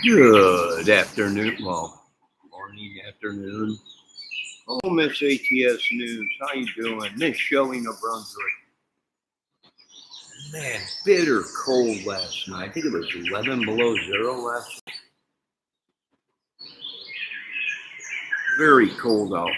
Good afternoon. Well, morning, afternoon. Oh, Miss ATS News, how you doing? Miss Shelley, New Brunswick. Man, bitter cold last night. I think it was 11 below zero last night. Very cold out.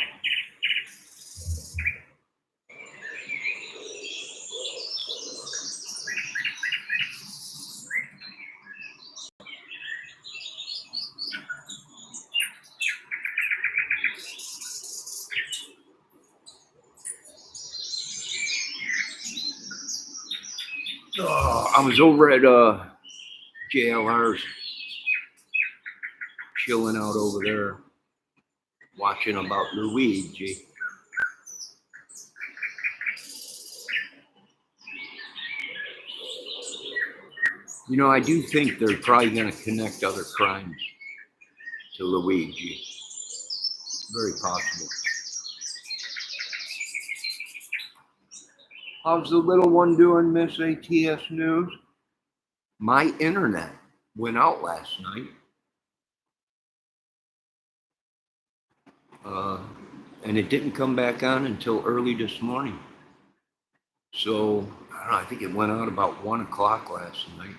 Oh, I was over at JLR's, chilling out over there, watching about Luigi. You know, I do think they're probably going to connect other crimes to Luigi. Very possible. How's the little one doing, Miss ATS News? My internet went out last night. And it didn't come back on until early this morning. So, I don't know, I think it went out about 1 o'clock last night.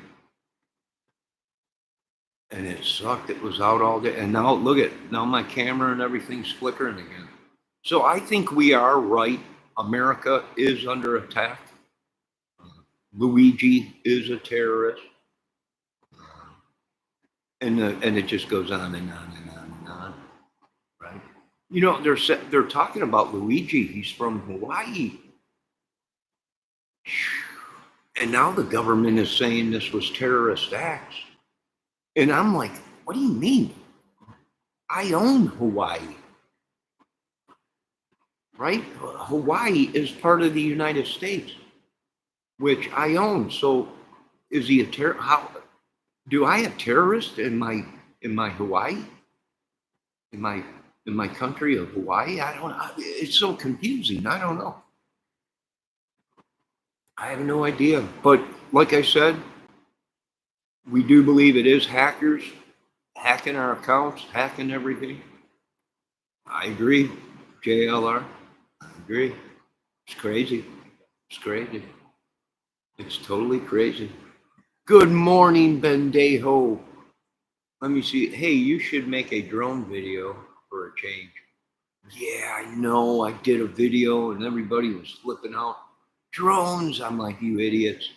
And it sucked. It was out all day. And now, look at, now my camera and everything's flickering again. So I think we are right. America is under attack. Luigi is a terrorist. And it just goes on and on and on and on, right? You know, they're talking about Luigi. He's from Hawaii. And now the government is saying this was terrorist acts. And I'm like, what do you mean? I own Hawaii. Right? Hawaii is part of the United States, which I own. So is he a terrorist? How do I have terrorists in my Hawaii? In my country of Hawaii? I don't know. It's so confusing. I don't know. I have no idea. But like I said, we do believe it is hackers hacking our accounts, hacking everything. I agree, JLR. I agree. It's crazy. It's crazy. It's totally crazy. Good morning, Bendejo. Let me see. Hey, you should make a drone video for a change. Yeah, I know. I did a video and everybody was flipping out. Drones. I'm like, you idiots.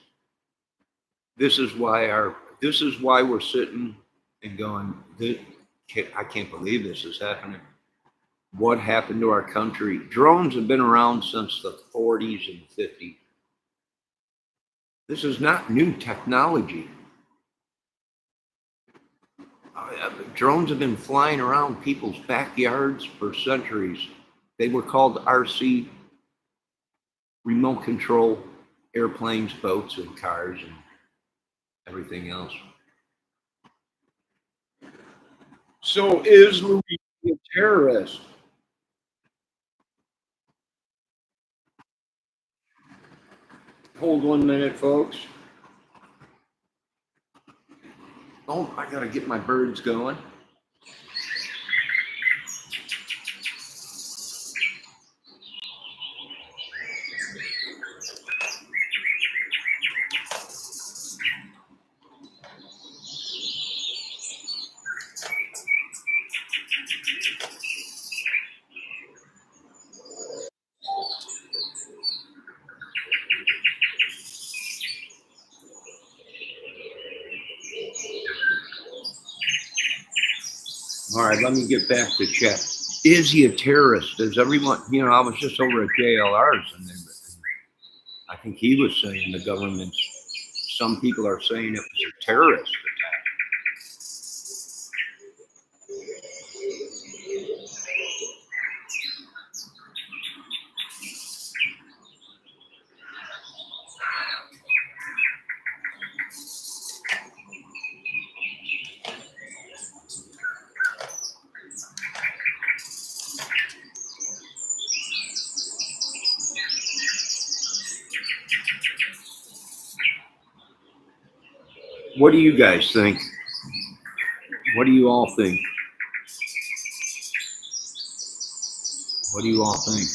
This is why we're sitting and going, I can't believe this is happening. What happened to our country? Drones have been around since the 40s and 50s. This is not new technology. Drones have been flying around people's backyards for centuries. They were called RC, remote control airplanes, boats, and cars, and everything else. So is Luigi a terrorist? Hold 1 minute, folks. Oh, I gotta get my birds going. All right, let me get back to chat. Is he a terrorist? Is everyone, you know, I was just over at JLR's and I think he was saying the government, some people are saying it was a terrorist attack. What do you guys think? What do you all think? What do you all think?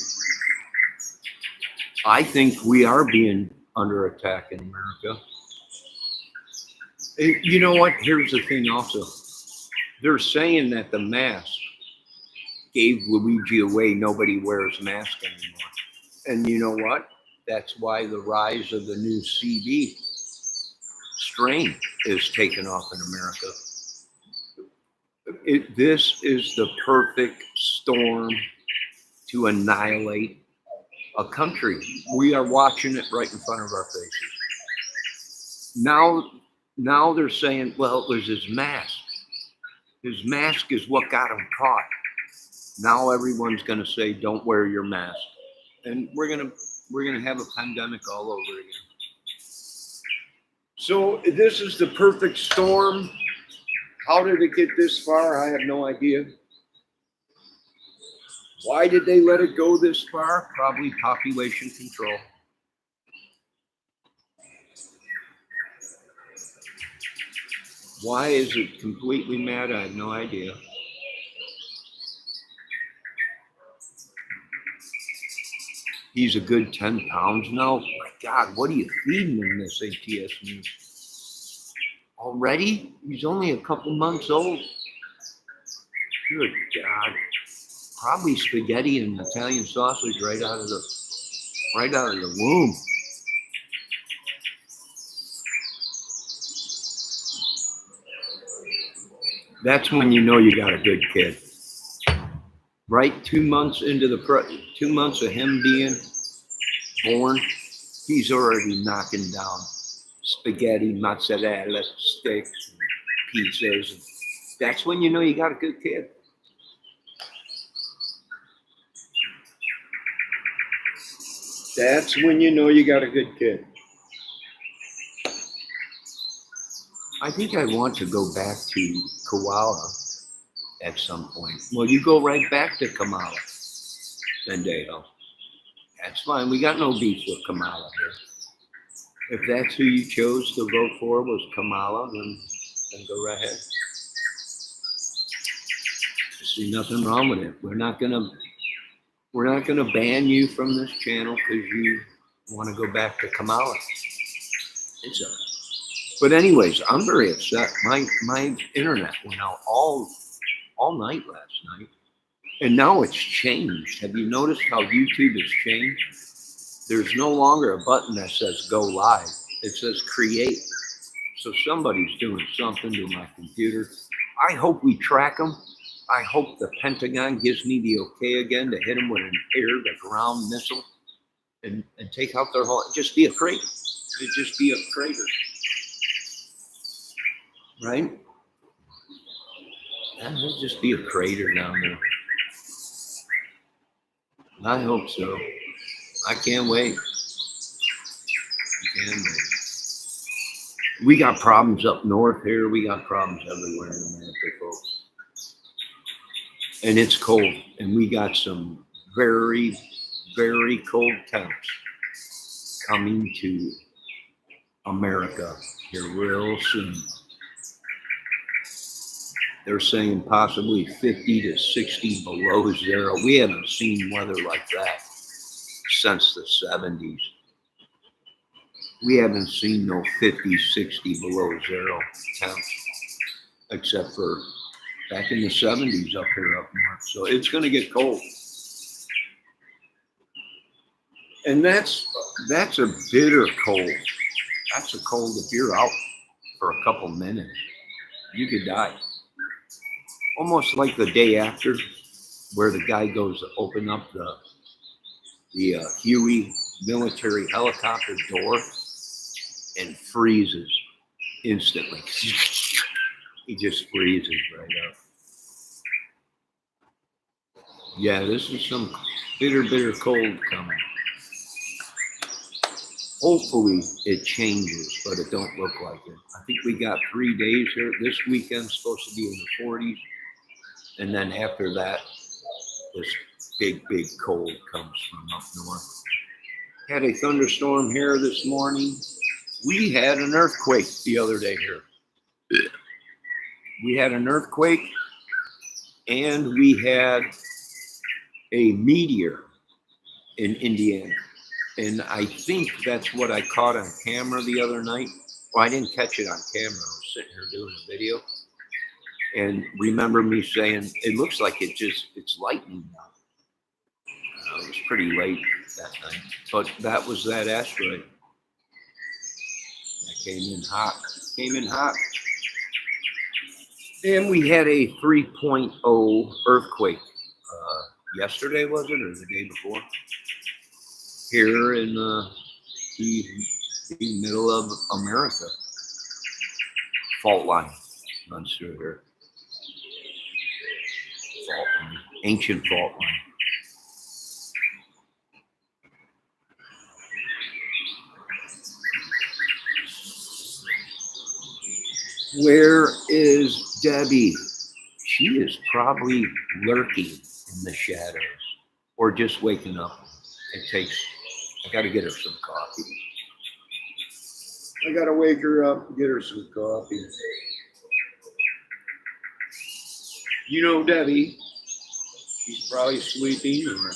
I think we are being under attack in America. You know what? Here's the thing also. They're saying that the mask gave Luigi away. Nobody wears masks anymore. And you know what? That's why the rise of the new CD strain is taken off in America. This is the perfect storm to annihilate a country. We are watching it right in front of our faces. Now they're saying, well, it was his mask. His mask is what got him caught. Now everyone's going to say, don't wear your mask. And we're going to have a pandemic all over again. So this is the perfect storm. How did it get this far? I have no idea. Why did they let it go this far? Probably population control. Why is it completely mad? I have no idea. He's a good 10 pounds now. My God, what are you feeding him this ATS news? Already? He's only a couple months old. Good God. Probably spaghetti and Italian sausage right out of the womb. That's when you know you got a good kid. Right, 2 months into 2 months of him being born, he's already knocking down spaghetti, mozzarella sticks, pizzas. That's when you know you got a good kid. That's when you know you got a good kid. I think I want to go back to koala at some point. Well, you go right back to Kamala, Bendejo. That's fine. We got no beef with Kamala here. If that's who you chose to vote for was Kamala, then go right ahead. I see nothing wrong with it. We're not gonna ban you from this channel because you want to go back to Kamala. It's all right. But anyways, I'm very upset. My internet went out all night last night, and now it's changed. Have you noticed how YouTube has changed? There's no longer a button that says go live. It says create. So somebody's doing something to my computer. I hope we track them. I hope the Pentagon gives me the okay again to hit them with an air-to-ground missile and take out their whole, just be a crater. It'd just be a crater. Right? That would just be a crater down there. I hope so. I can't wait. I can't wait. We got problems up north here. We got problems everywhere in America, folks. And it's cold. And we got some very, very cold temps coming to America here real soon. They're saying possibly 50 to 60 below zero. We haven't seen weather like that since the 70s. We haven't seen no 50, 60 below zero temps, except for back in the 70s up here up north. So it's going to get cold. And that's a bitter cold. That's a cold if you're out for a couple minutes, you could die. Almost like the day after, where the guy goes to open up the Huey military helicopter door and freezes instantly. He just freezes right up. Yeah, this is some bitter, bitter cold coming. Hopefully it changes, but it don't look like it. I think we got 3 days here. This weekend's supposed to be in the 40s. And then after that, this big, big cold comes from up north. Had a thunderstorm here this morning. We had an earthquake the other day here. We had an earthquake and we had a meteor in Indiana. And I think that's what I caught on camera the other night. Well, I didn't catch it on camera. I was sitting here doing a video. And remember me saying, it looks like it's lightning now. It was pretty late that night. But that was that asteroid. That came in hot. Came in hot. And we had a 3.0 earthquake. Yesterday, was it, or the day before? Here in the middle of America. Fault line runs through here. Fault line, ancient fault line. Where is Debbie? She is probably lurking in the shadows or just waking up. I got to get her some coffee. I got to wake her up and get her some coffee. You know Debbie, she's probably sleeping or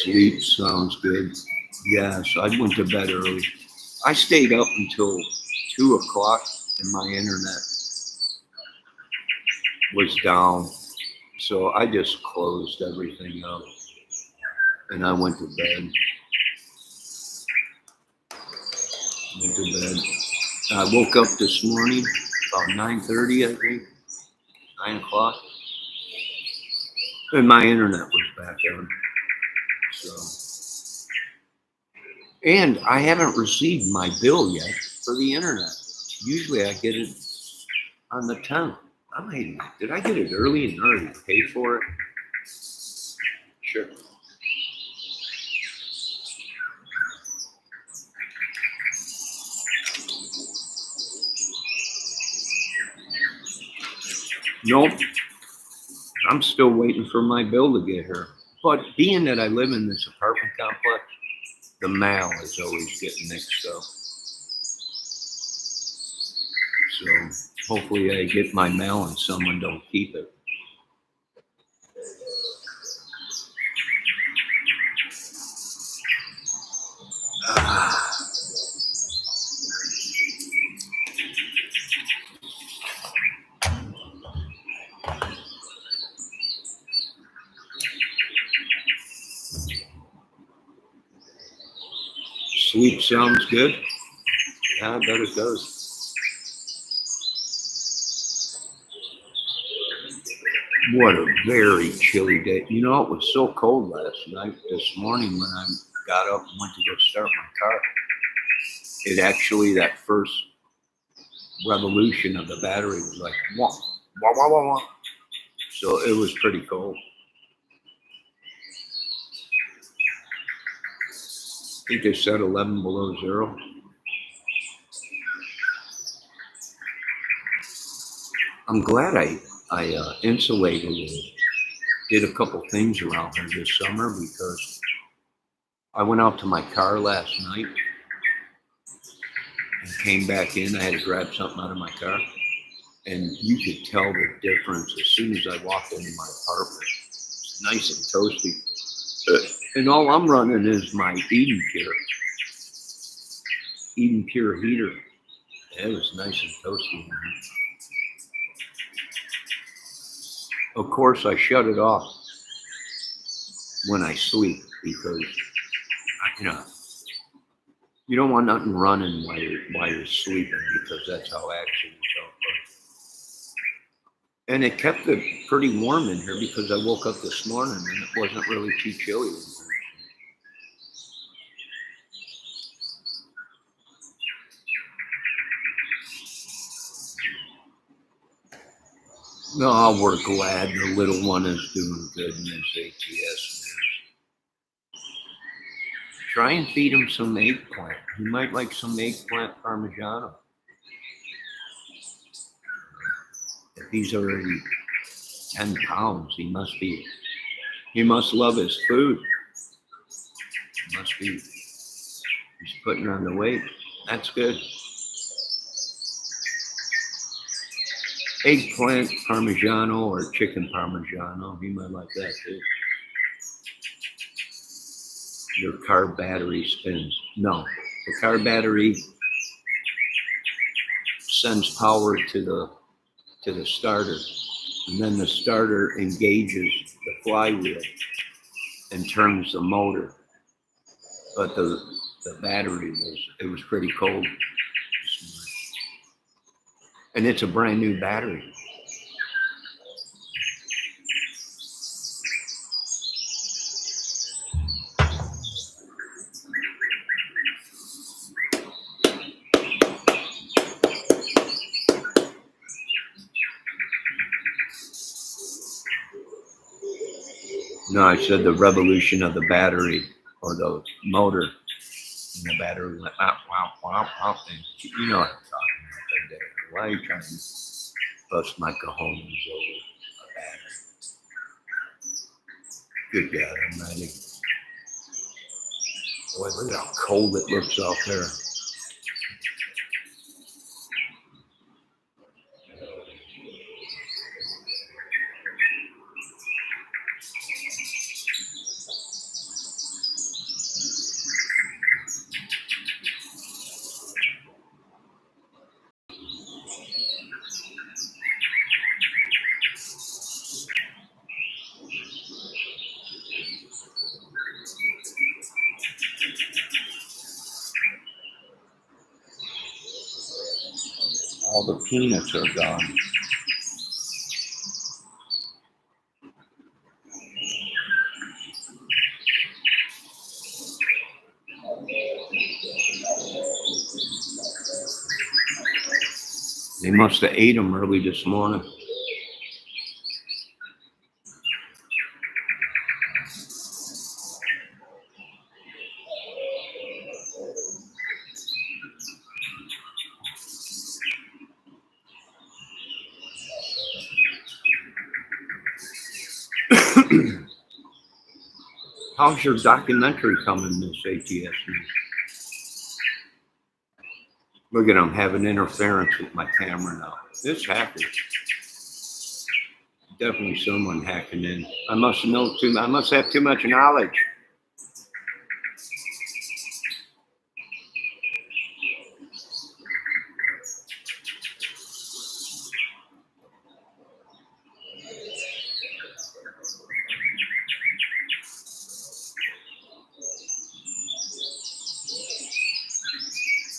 sleep sounds good. Yes, I went to bed early. I stayed up until 2 o'clock and my internet was down. So I just closed everything up and I went to bed. I woke up this morning about 9:30, I think, 9 o'clock. And my internet was back on. So, and I haven't received my bill yet for the internet. Usually I get it on the 10th. Did I get it early and already pay for it? Sure. Nope. I'm still waiting for my bill to get here. But being that I live in this apartment complex, the mail is always getting mixed up. So hopefully I get my mail and someone don't keep it. Sleep sounds good. Yeah, I bet it does. What a very chilly day. You know, it was so cold last night. This morning when I got up and went to go start my car, it actually, that first revolution of the battery was like, wah, wah, wah, wah, wah. So it was pretty cold. I think they said 11 below zero. I'm glad I insulated and did a couple things around here this summer because I went out to my car last night and came back in. I had to grab something out of my car, and you could tell the difference as soon as I walked into my apartment. It's nice and toasty. And all I'm running is my Eden Pure heater. It was nice and toasty. Of course, I shut it off when I sleep because, you don't want nothing running while you're sleeping because that's how accidents occur. And it kept it pretty warm in here because I woke up this morning and it wasn't really too chilly in here. No, we're glad the little one is doing good in this ATS. Try and feed him some eggplant. He might like some eggplant parmigiano. If he's already 10 pounds, he must love his food. He's putting on the weight. That's good. Eggplant parmigiano or chicken parmigiano. He might like that too. Your car battery spins. No, the car battery sends power to the starter, and then the starter engages the flywheel and turns the motor. But the battery was pretty cold, and it's a brand new battery. No, I said the revolution of the battery or the motor, and the battery went wow, wow, wow, wow. And you know what I'm talking about that day. Why are you trying to bust my cojones over a battery? Good God, I'm ready. Boy, look how cold it looks out there. All the peanuts are gone. They must have ate them early this morning. How's your documentary coming, Miss ATS? Look at them having interference with my camera now. It's hackers. Definitely someone hacking in. I must have too much knowledge.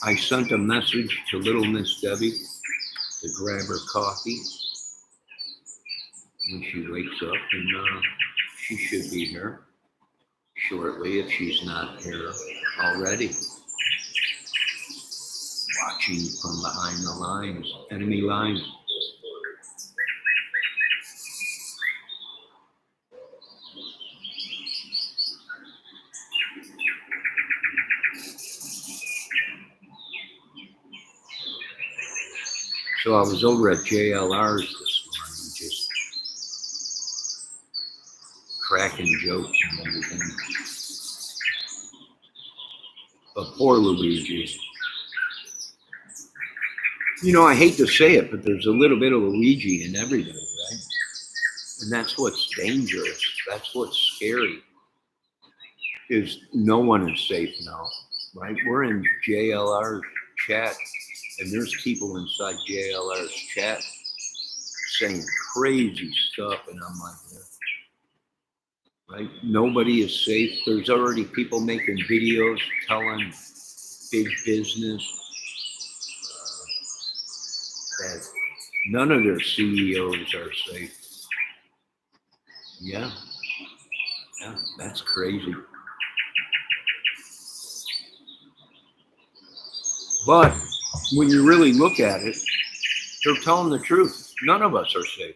I sent a message to little Miss Debbie to grab her coffee when she wakes up, and she should be here shortly if she's not here already. Watching from behind the lines, enemy lines. So I was over at JLR's this morning, just cracking jokes and everything. But poor Luigi. You know, I hate to say it, but there's a little bit of Luigi in everybody, right? And that's what's dangerous. That's what's scary. Is no one is safe now, right? We're in JLR's chat, and there's people inside JLR's chat saying crazy stuff, and I'm like, right? Nobody is safe. There's already people making videos telling big business that none of their CEOs are safe. Yeah, that's crazy. But when you really look at it, they're telling the truth. None of us are safe.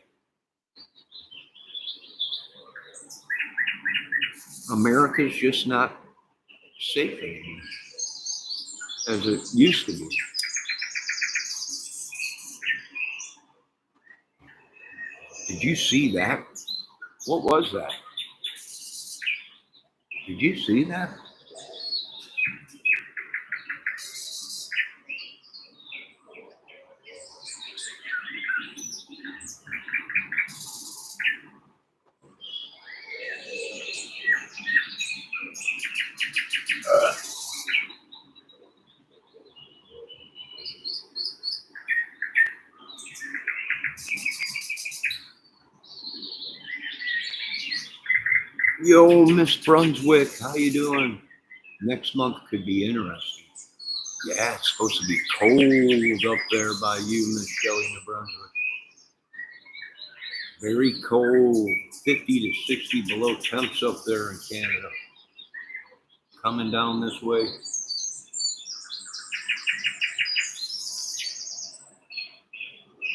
America's just not safe anymore as it used to be. Did you see that? What was that? Did you see that? Yo, Miss Brunswick, how you doing? Next month could be interesting. Yeah, it's supposed to be cold up there by you, Miss Shelley, New Brunswick. Very cold, 50 to 60 below temps up there in Canada. Coming down this way.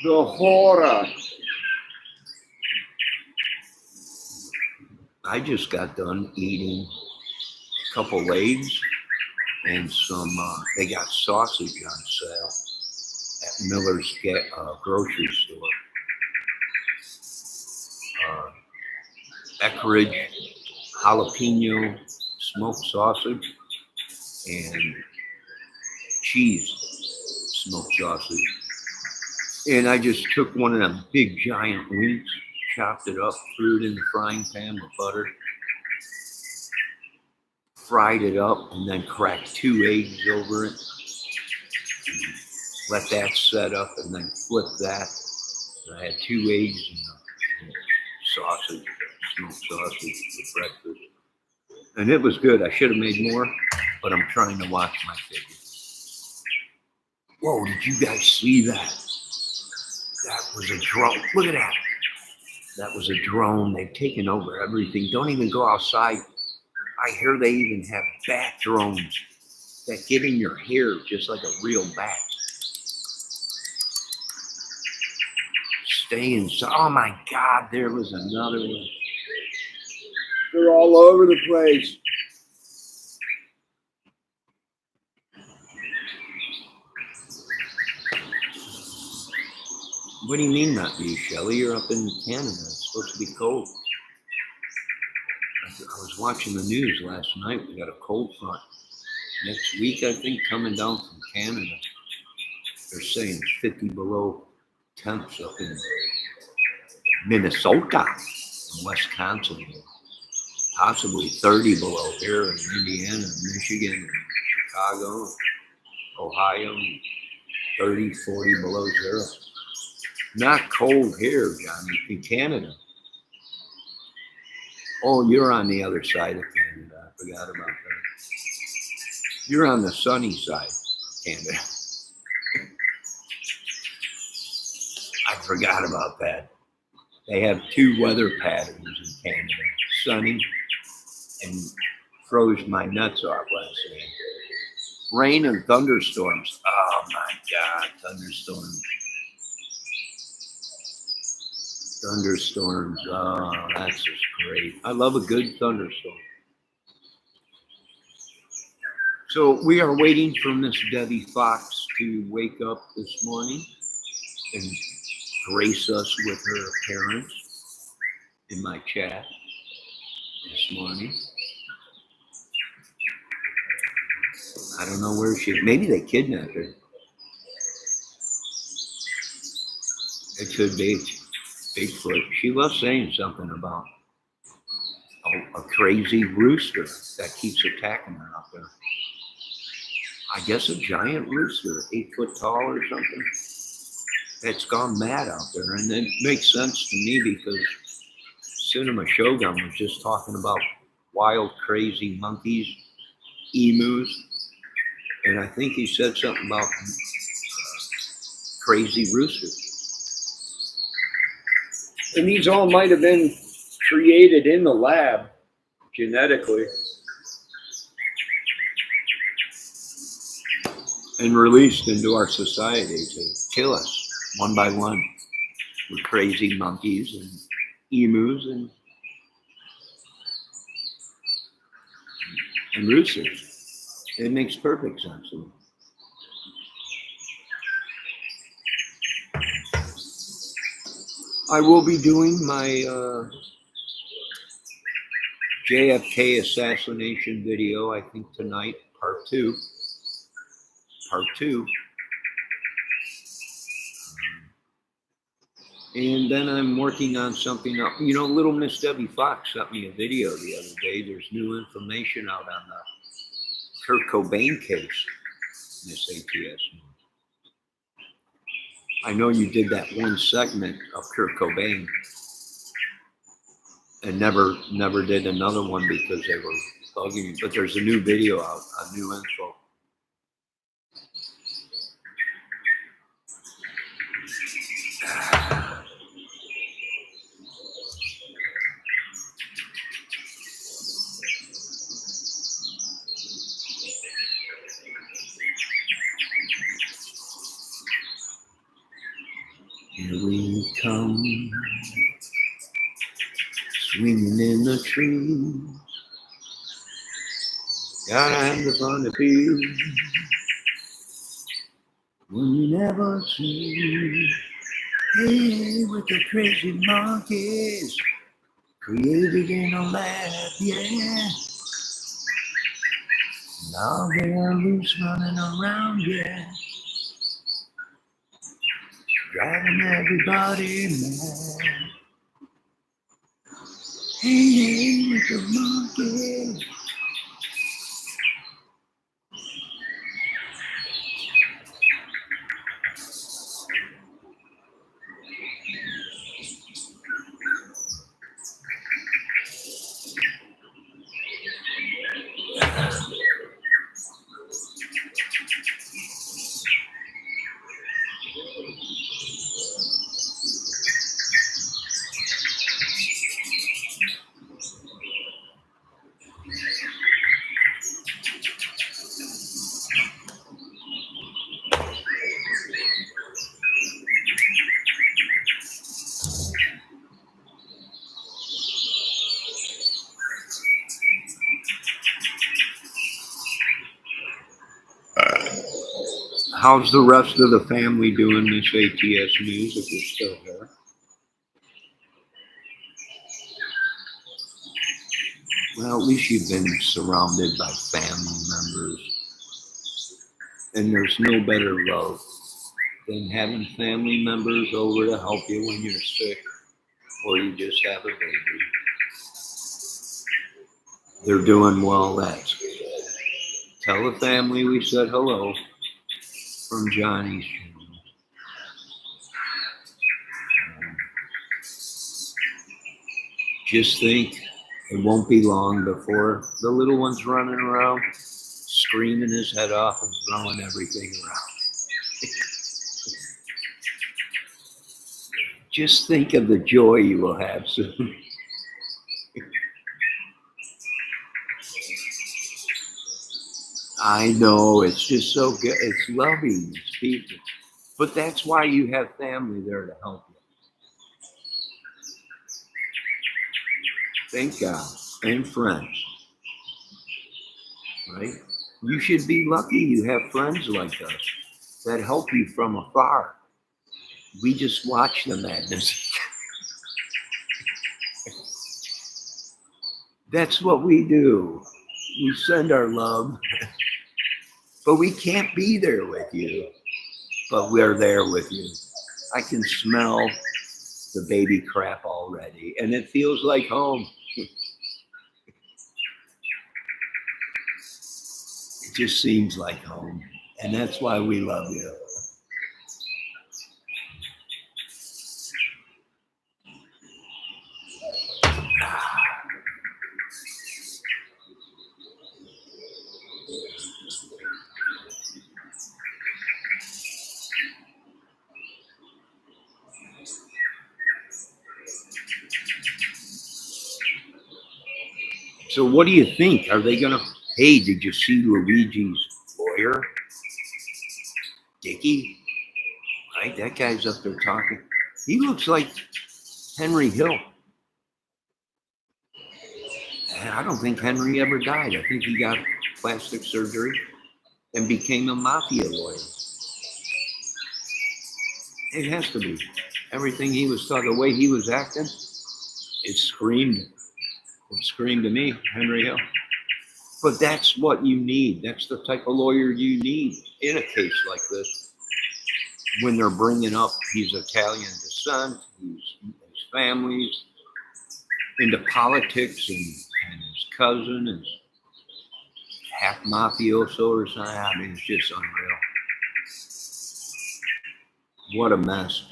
The horror. I just got done eating a couple legs and some, they got sausage on sale at Miller's grocery store. Eckeridge jalapeno smoked sausage and cheese smoked sausage. And I just took one of them big giant wings, chopped it up, threw it in the frying pan with butter, fried it up, and then cracked 2 eggs over it. Let that set up and then flip that. I had 2 eggs and sausage, smoked sausage with breakfast. And it was good. I should have made more, but I'm trying to watch my figure. Whoa, did you guys see that? That was a drone. Look at that. That was a drone. They've taken over everything. Don't even go outside. I hear they even have bat drones that get in your hair just like a real bat. Stay inside. Oh my God, there was another one. They're all over the place. What do you mean not you, Shelley? You're up in Canada. It's supposed to be cold. I was watching the news last night. We got a cold front. Next week, I think, coming down from Canada. They're saying 50 below temps up in Minnesota and Wisconsin. Possibly 30 below here in Indiana, Michigan, and Chicago, Ohio, 30, 40 below zero. Not cold here, Johnny, in Canada. Oh, you're on the other side of Canada. I forgot about that. You're on the sunny side of Canada. I forgot about that. They have 2 weather patterns in Canada. Sunny and froze my nuts off last night. Rain and thunderstorms. Oh my God, thunderstorms. Thunderstorms. Oh, that's just great. I love a good thunderstorm. So we are waiting for Miss Debbie Fox to wake up this morning and grace us with her appearance in my chat this morning. I don't know where maybe they kidnapped her. It could be Bigfoot. She was saying something about a crazy rooster that keeps attacking her out there. I guess a giant rooster, 8 foot tall or something. It's gone mad out there. And it makes sense to me because Cinema Shogun was just talking about wild, crazy monkeys, emus. And I think he said something about crazy roosters. And these all might have been created in the lab genetically and released into our society to kill us one by one with crazy monkeys and emus and and roosters. It makes perfect sense to me. I will be doing my JFK assassination video, I think tonight, part two. And then I'm working on something else. You know, little Miss Debbie Fox sent me a video the other day. There's new information out on the Kurt Cobain case, Miss ATS. I know you did that one segment of Kurt Cobain and never did another one because they were bugging you. But there's a new video out, a new info. Here we come, swinging in the trees. Gotta have the fun to feel when you never see. Hey, with the crazy monkeys created in a lab, yeah. Now they're loose running around, yeah. Driving everybody mad. Hey, with the monkeys. How's the rest of the family doing this ATS news if you're still here? Well, at least you've been surrounded by family members. And there's no better love than having family members over to help you when you're sick or you just have a baby. They're doing well, that's good. Tell the family we said hello from Johnny's channel. Just think, it won't be long before the little one's running around, screaming his head off and throwing everything around. Just think of the joy you will have soon. I know, it's just so good. It's loving, it's people. But that's why you have family there to help you. Thank God. And friends. Right? You should be lucky you have friends like us that help you from afar. We just watch the madness. That's what we do. We send our love. But we can't be there with you. But we're there with you. I can smell the baby crap already. And it feels like home. It just seems like home. And that's why we love you. So what do you think? Are they going to, hey, did you see Luigi's lawyer? Dickie? Right? That guy's up there talking. He looks like Henry Hill. I don't think Henry ever died. I think he got plastic surgery and became a mafia lawyer. It has to be. Everything he was taught, the way he was acting, it screamed. It screamed to me, Henry Hill. But that's what you need. That's the type of lawyer you need in a case like this. When they're bringing up he's Italian descent, his family's into politics, and his cousin is half mafioso or something. I mean, it's just unreal. What a mess.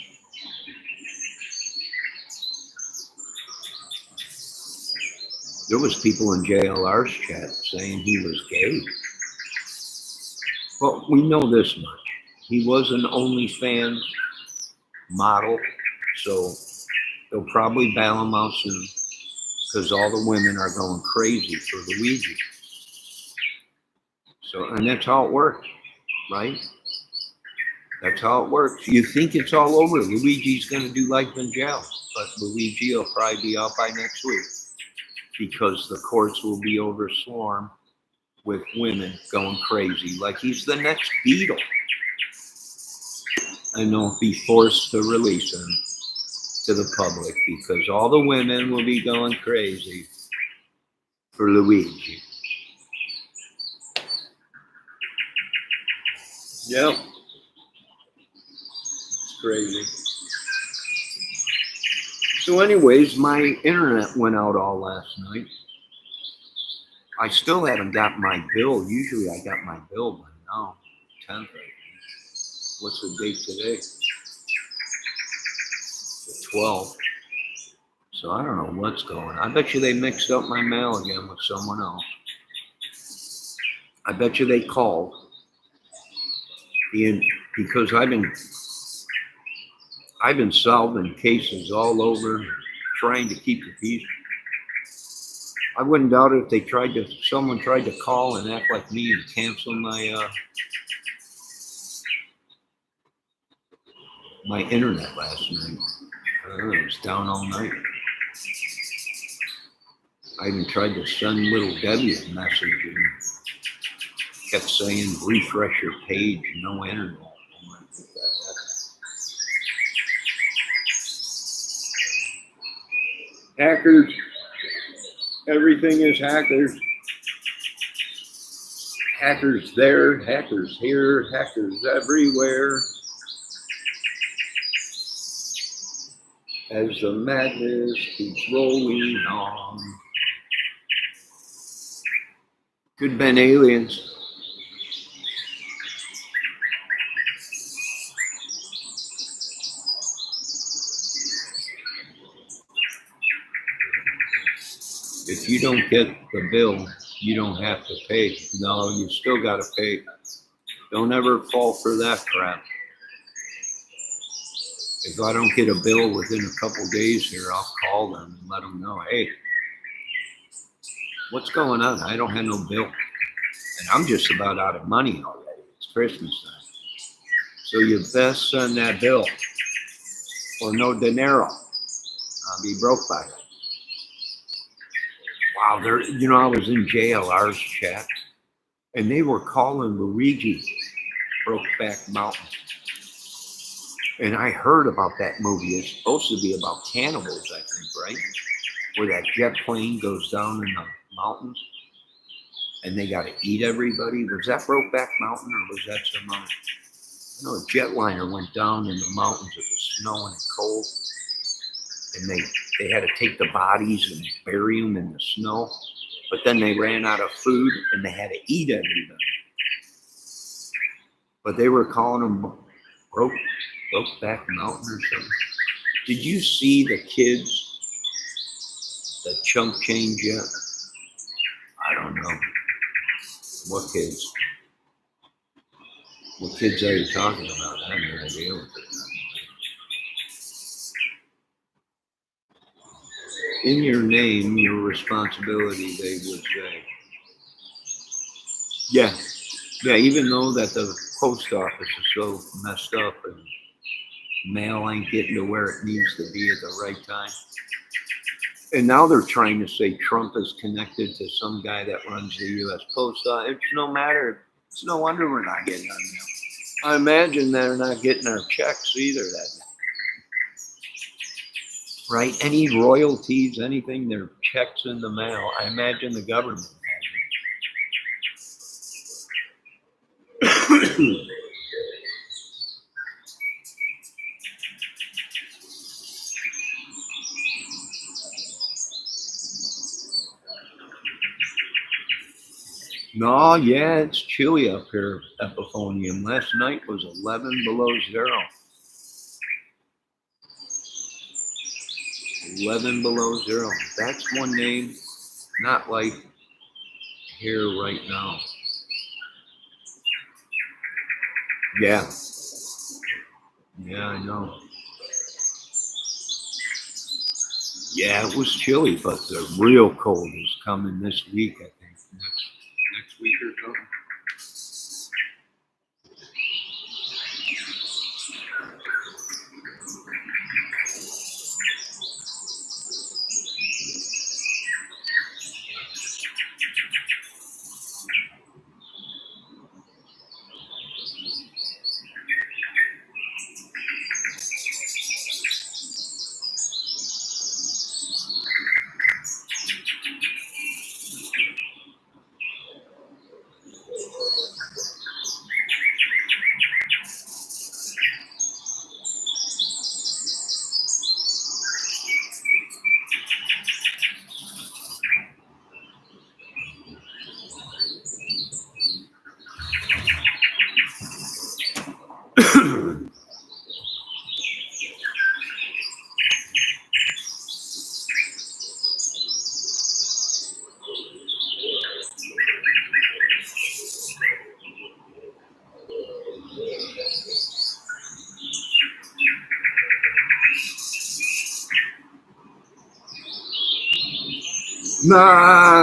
There was people in JLR's chat saying he was gay. Well, we know this much. He was an OnlyFans model, so they'll probably bail him out soon because all the women are going crazy for Luigi. So, and that's how it works, right? That's how it works. You think it's all over. Luigi's going to do life in jail, but Luigi will probably be out by next week because the courts will be overswarmed with women going crazy, like he's the next Beatle. And they'll be forced to release him to the public because all the women will be going crazy for Luigi. Yep. It's crazy. So anyways, my internet went out all last night. I still haven't got my bill. Usually I got my bill by now, 10th, I think. What's the date today? The 12th. So I don't know what's going on. I bet you they mixed up my mail again with someone else. I bet you they called. Because I've been solving cases all over, trying to keep the peace. I wouldn't doubt it if someone tried to call and act like me and cancel my internet last night. It was down all night. I even tried to send little Debbie a message and kept saying, refresh your page, no internet. Hackers. Everything is hackers. Hackers there, hackers here, hackers everywhere. As the madness keeps rolling on. Could have been aliens. If you don't get the bill, you don't have to pay. No, you still got to pay. Don't ever fall for that crap. If I don't get a bill within a couple days here, I'll call them and let them know, hey, what's going on? I don't have no bill. And I'm just about out of money already. It's Christmas time. So you best send that bill or no dinero. I'll be broke by it. Wow, I was in JLR's chat and they were calling Luigi Brokeback Mountain. And I heard about that movie. It's supposed to be about cannibals, I think, right? Where that jet plane goes down in the mountains and they got to eat everybody. Was that Brokeback Mountain or was that some other? I know a jetliner went down in the mountains. It was snowing and cold. And they had to take the bodies and bury them in the snow. But then they ran out of food and they had to eat everybody. But they were calling them Brokeback Mountain or something. Did you see the kids that chunk change yet? I don't know. What kids? What kids are you talking about? I have no idea what they're talking about. In your name, your responsibility, they would say. Yeah. Yeah, even though that the post office is so messed up and mail ain't getting to where it needs to be at the right time. And now they're trying to say Trump is connected to some guy that runs the U.S. Post. It's no matter. It's no wonder we're not getting our mail. I imagine they're not getting our checks either. That right? Any royalties, anything, their checks in the mail. I imagine the government. No, yeah, it's chilly up here, Epiphonium. Last night was 11 below zero. 11 below zero. That's one name, not like here right now. Yeah. Yeah, I know. Yeah, it was chilly, but the real cold is coming this week, I think. Next week or something.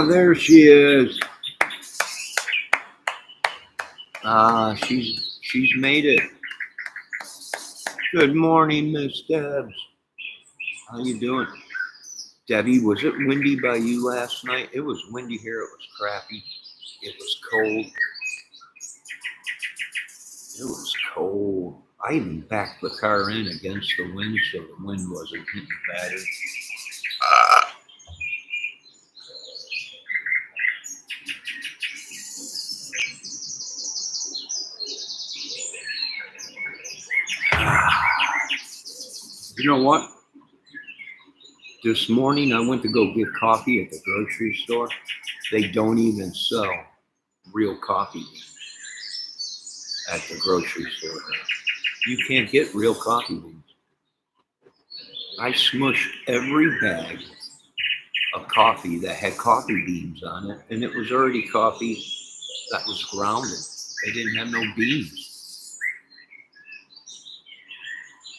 There she is. She's made it. Good morning, Miss Debs. How you doing? Debbie, was it windy by you last night? It was windy here. It was crappy. It was cold. It was cold. I even backed the car in against the wind so the wind wasn't hitting the battery. You know what? This morning I went to go get coffee at the grocery store. They don't even sell real coffee beans at the grocery store. You can't get real coffee beans. I smushed every bag of coffee that had coffee beans on it, and it was already coffee that was grounded. They didn't have no beans.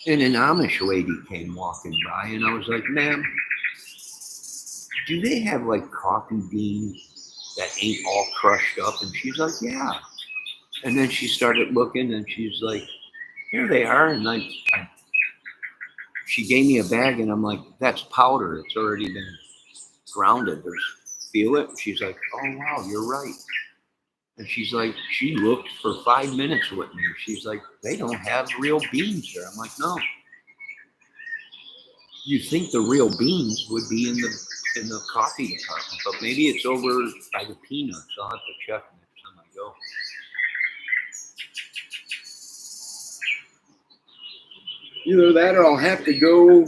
And an Amish lady came walking by, and I was like, ma'am, do they have like coffee beans that ain't all crushed up? And she's like, yeah. And then she started looking, and she's like, here they are. And she gave me a bag, and I'm like, that's powder. It's already been grounded. Feel it? And she's like, oh, wow, you're right. And she's like, she looked for 5 minutes with me. She's like, they don't have real beans there. I'm like, no. You think the real beans would be in the coffee department, but maybe it's over by the peanuts. I'll have to check next time I go. Either that or I'll have to go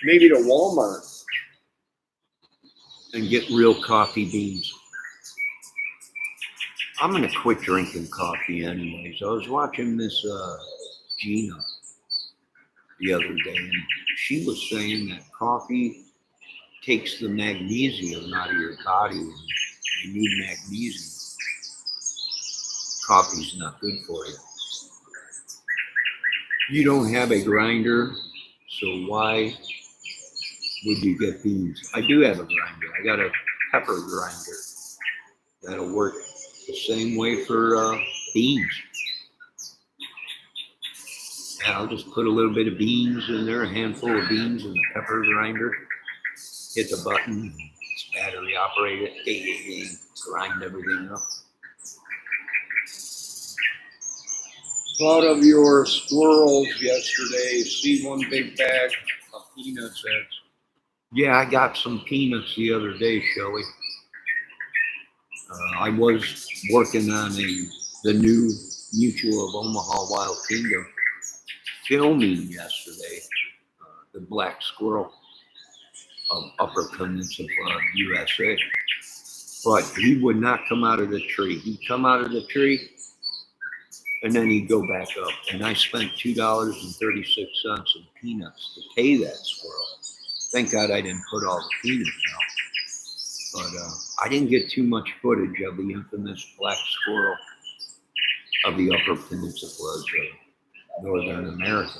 maybe to Walmart and get real coffee beans. I'm going to quit drinking coffee anyways. I was watching Miss Gina the other day, and she was saying that coffee takes the magnesium out of your body, and you need magnesium. Coffee's not good for you. You don't have a grinder, so why would you get beans? I do have a grinder. I got a pepper grinder. That'll work the same way for beans. I'll just put a little bit of beans in there, a handful of beans and the pepper grinder. Hit the button, it's battery operated, grind everything up. Thought of your squirrels yesterday. See one big bag of peanuts. Yeah, I got some peanuts the other day, Shelly. I was working on the new Mutual of Omaha Wild Kingdom filming yesterday, the black squirrel of Upper Peninsula, USA. But he would not come out of the tree. He'd come out of the tree and then he'd go back up. And I spent $2.36 in peanuts to pay that squirrel. Thank God I didn't put all the peanuts out. But I didn't get too much footage of the infamous black squirrel of the Upper Peninsula of Northern America.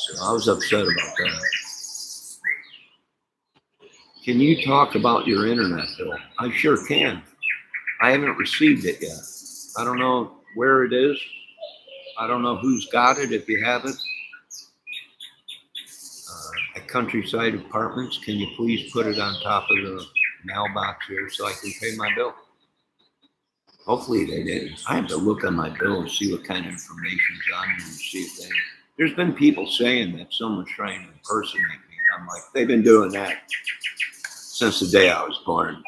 So I was upset about that. Can you talk about your internet bill? I sure can. I haven't received it yet. I don't know where it is. I don't know who's got it if you haven't. At Countryside Apartments, can you please put it on top of the mailbox here so I can pay my bill? Hopefully they didn't. I have to look on my bill and see what kind of information's on it and see if they. There's been people saying that someone's trying to impersonate me. I'm like, they've been doing that since the day I was born.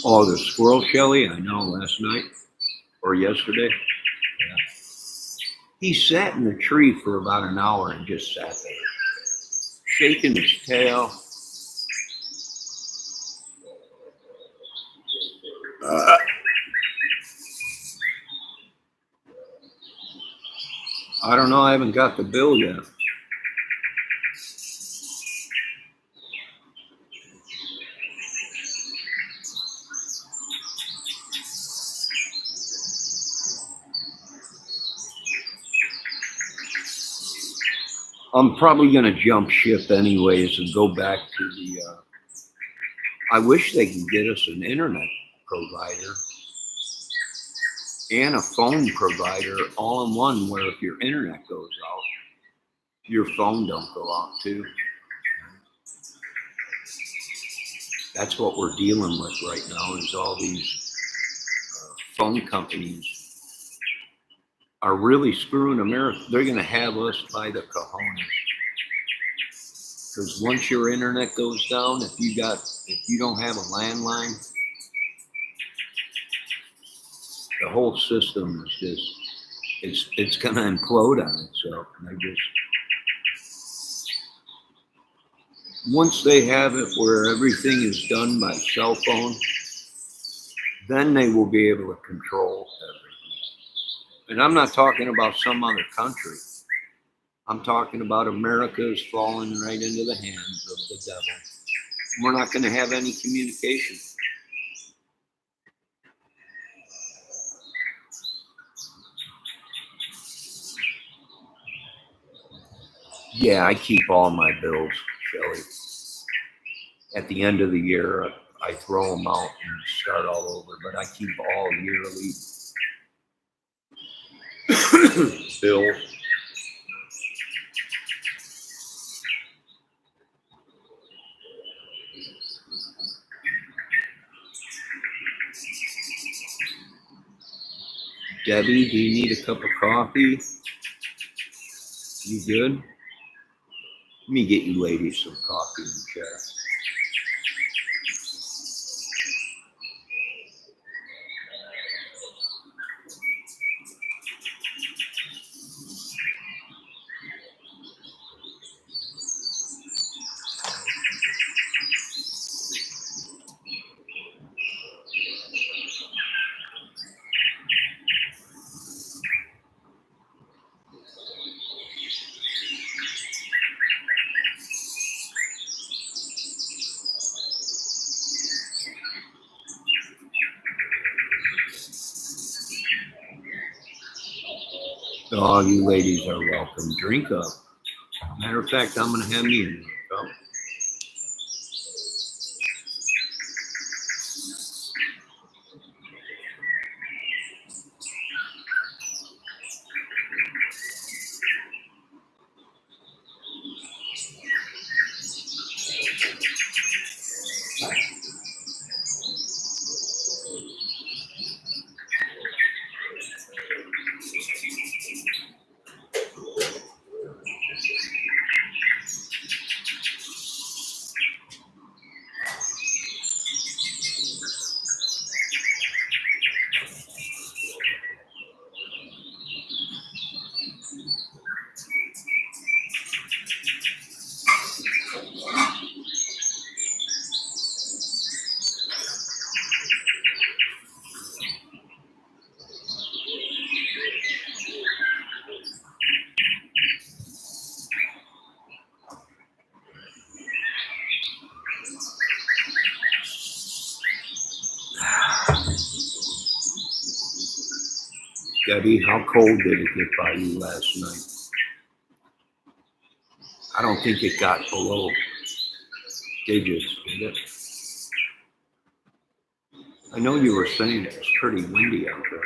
Oh, the squirrel, Shelly, I know last night or yesterday. Yeah. He sat in the tree for about an hour and just sat there, shaking his tail. I don't know, I haven't got the bill yet. I'm probably going to jump ship anyways and go back to the, I wish they could get us an internet provider and a phone provider all in one, where if your internet goes out, your phone don't go out too. That's what we're dealing with right now, is all these phone companies are really screwing America. They're going to have us by the cojones. Because once your internet goes down, if you don't have a landline, the whole system is just, it's going to implode on itself. And once they have it where everything is done by cell phone, then they will be able to control everything. And I'm not talking about some other country. I'm talking about America is falling right into the hands of the devil. We're not going to have any communication. Yeah, I keep all my bills, Shelly. At the end of the year, I throw them out and start all over, but I keep all yearly bills. Debbie, do you need a cup of coffee? You good? Let me get you ladies some coffee in the chair. All you ladies are welcome. Drink up. Matter of fact, I'm going to have me a drink up. Debbie, how cold did it get by you last night? I don't think it got below digits, did it? I know you were saying it was pretty windy out there.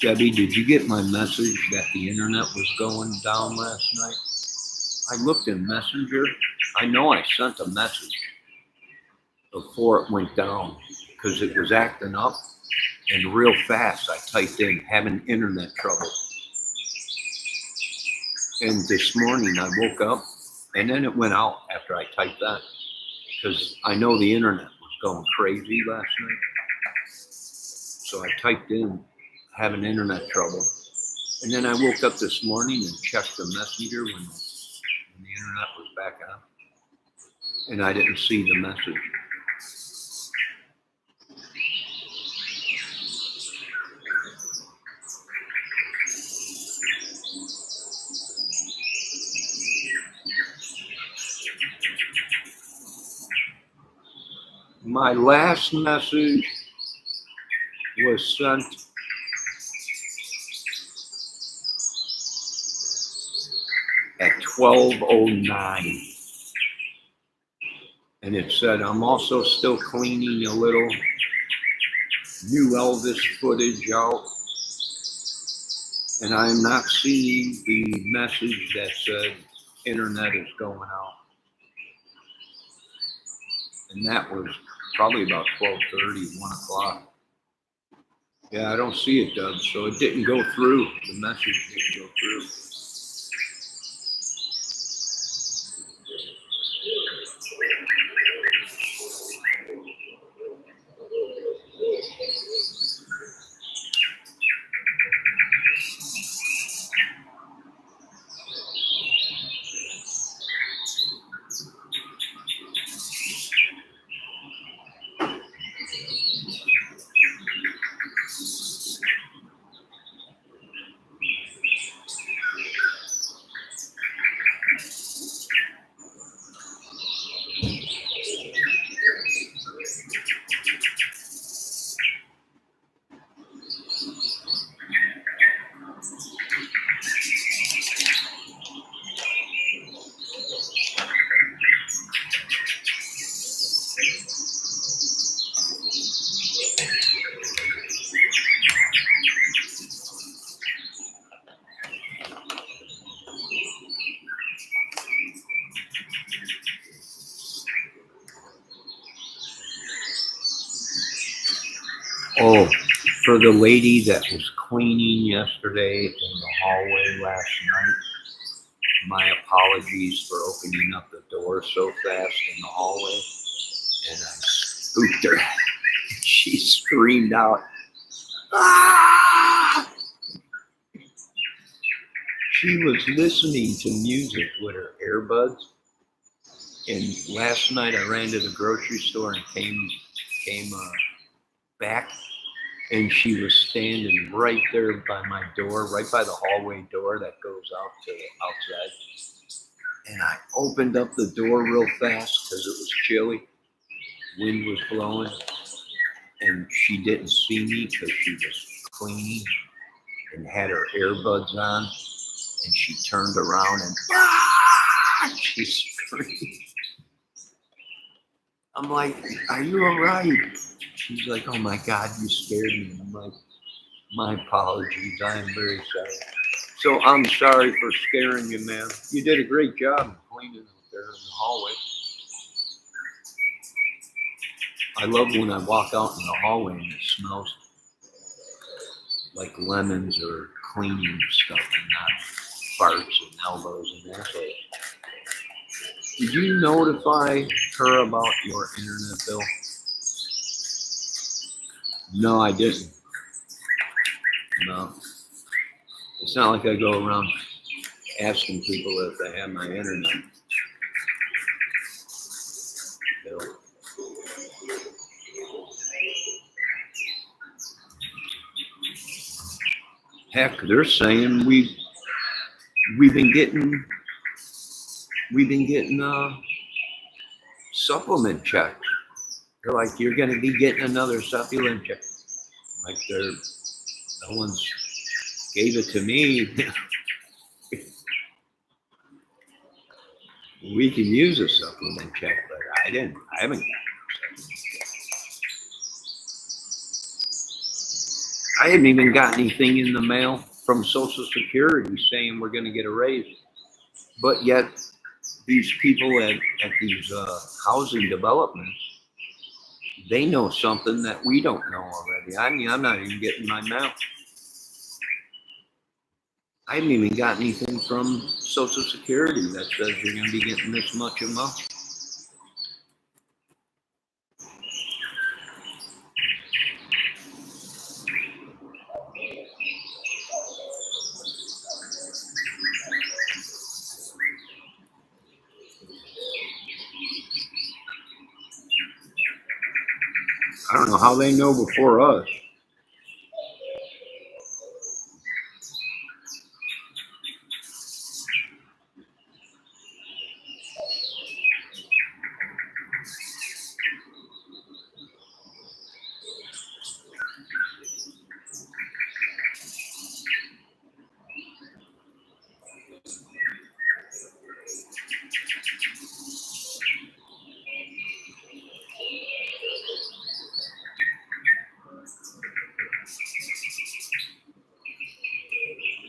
Debbie, did you get my message that the internet was going down last night? I looked in Messenger. I know I sent a message before it went down because it was acting up, and real fast I typed in having internet trouble. And this morning I woke up and then it went out after I typed that because I know the internet was going crazy last night. So I typed in having internet trouble. And then I woke up this morning and checked the messenger when the internet was back on. And I didn't see the message. My last message was sent at 12:09, and it said, I'm also still cleaning a little new Elvis footage out, and I'm not seeing the message that said internet is going out. And that was probably about 12:30, 1 o'clock. Yeah, I don't see it, Doug, so it didn't go through. The message didn't go through. Oh, for the lady that was cleaning yesterday in the hallway last night, my apologies for opening up the door so fast in the hallway. And I spooked her. She screamed out, "Ah!" She was listening to music with her earbuds. And last night I ran to the grocery store and came back, and she was standing right there by my door, right by the hallway door that goes out to outside. And I opened up the door real fast because it was chilly. Wind was blowing, and she didn't see me because she was cleaning and had her earbuds on. And she turned around and she screamed. I'm like, "Are you all right?" She's like, "Oh my God, you scared me." I'm like, "My apologies. I am very sorry." So I'm sorry for scaring you, man. You did a great job cleaning out there in the hallway. I love when I walk out in the hallway and it smells like lemons or cleaning stuff and not farts and elbows and assholes. Did you notify her about your internet bill? No, I didn't. No. It's not like I go around asking people if they have my internet bill. Heck, they're saying we've been getting supplement checks. They're like, "You're going to be getting another supplement check." Like no one's gave it to me. We can use a supplement check, but I haven't got a supplement check. I haven't even got anything in the mail from Social Security saying we're going to get a raise. But yet, these people at these housing developments, they know something that we don't know already. I mean, I'm not even getting my mail. I haven't even got anything from Social Security that says you're going to be getting this much a month. I don't know how they know before us.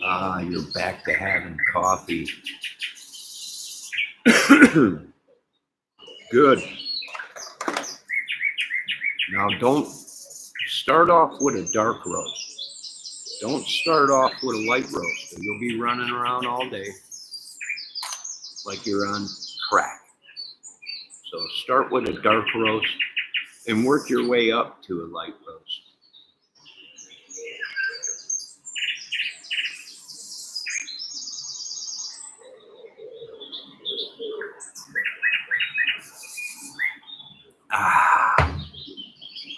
Ah, you're back to having coffee. Good. Now don't start off with a dark roast. Don't start off with a light roast, or you'll be running around all day like you're on crack. So start with a dark roast and work your way up to a light roast.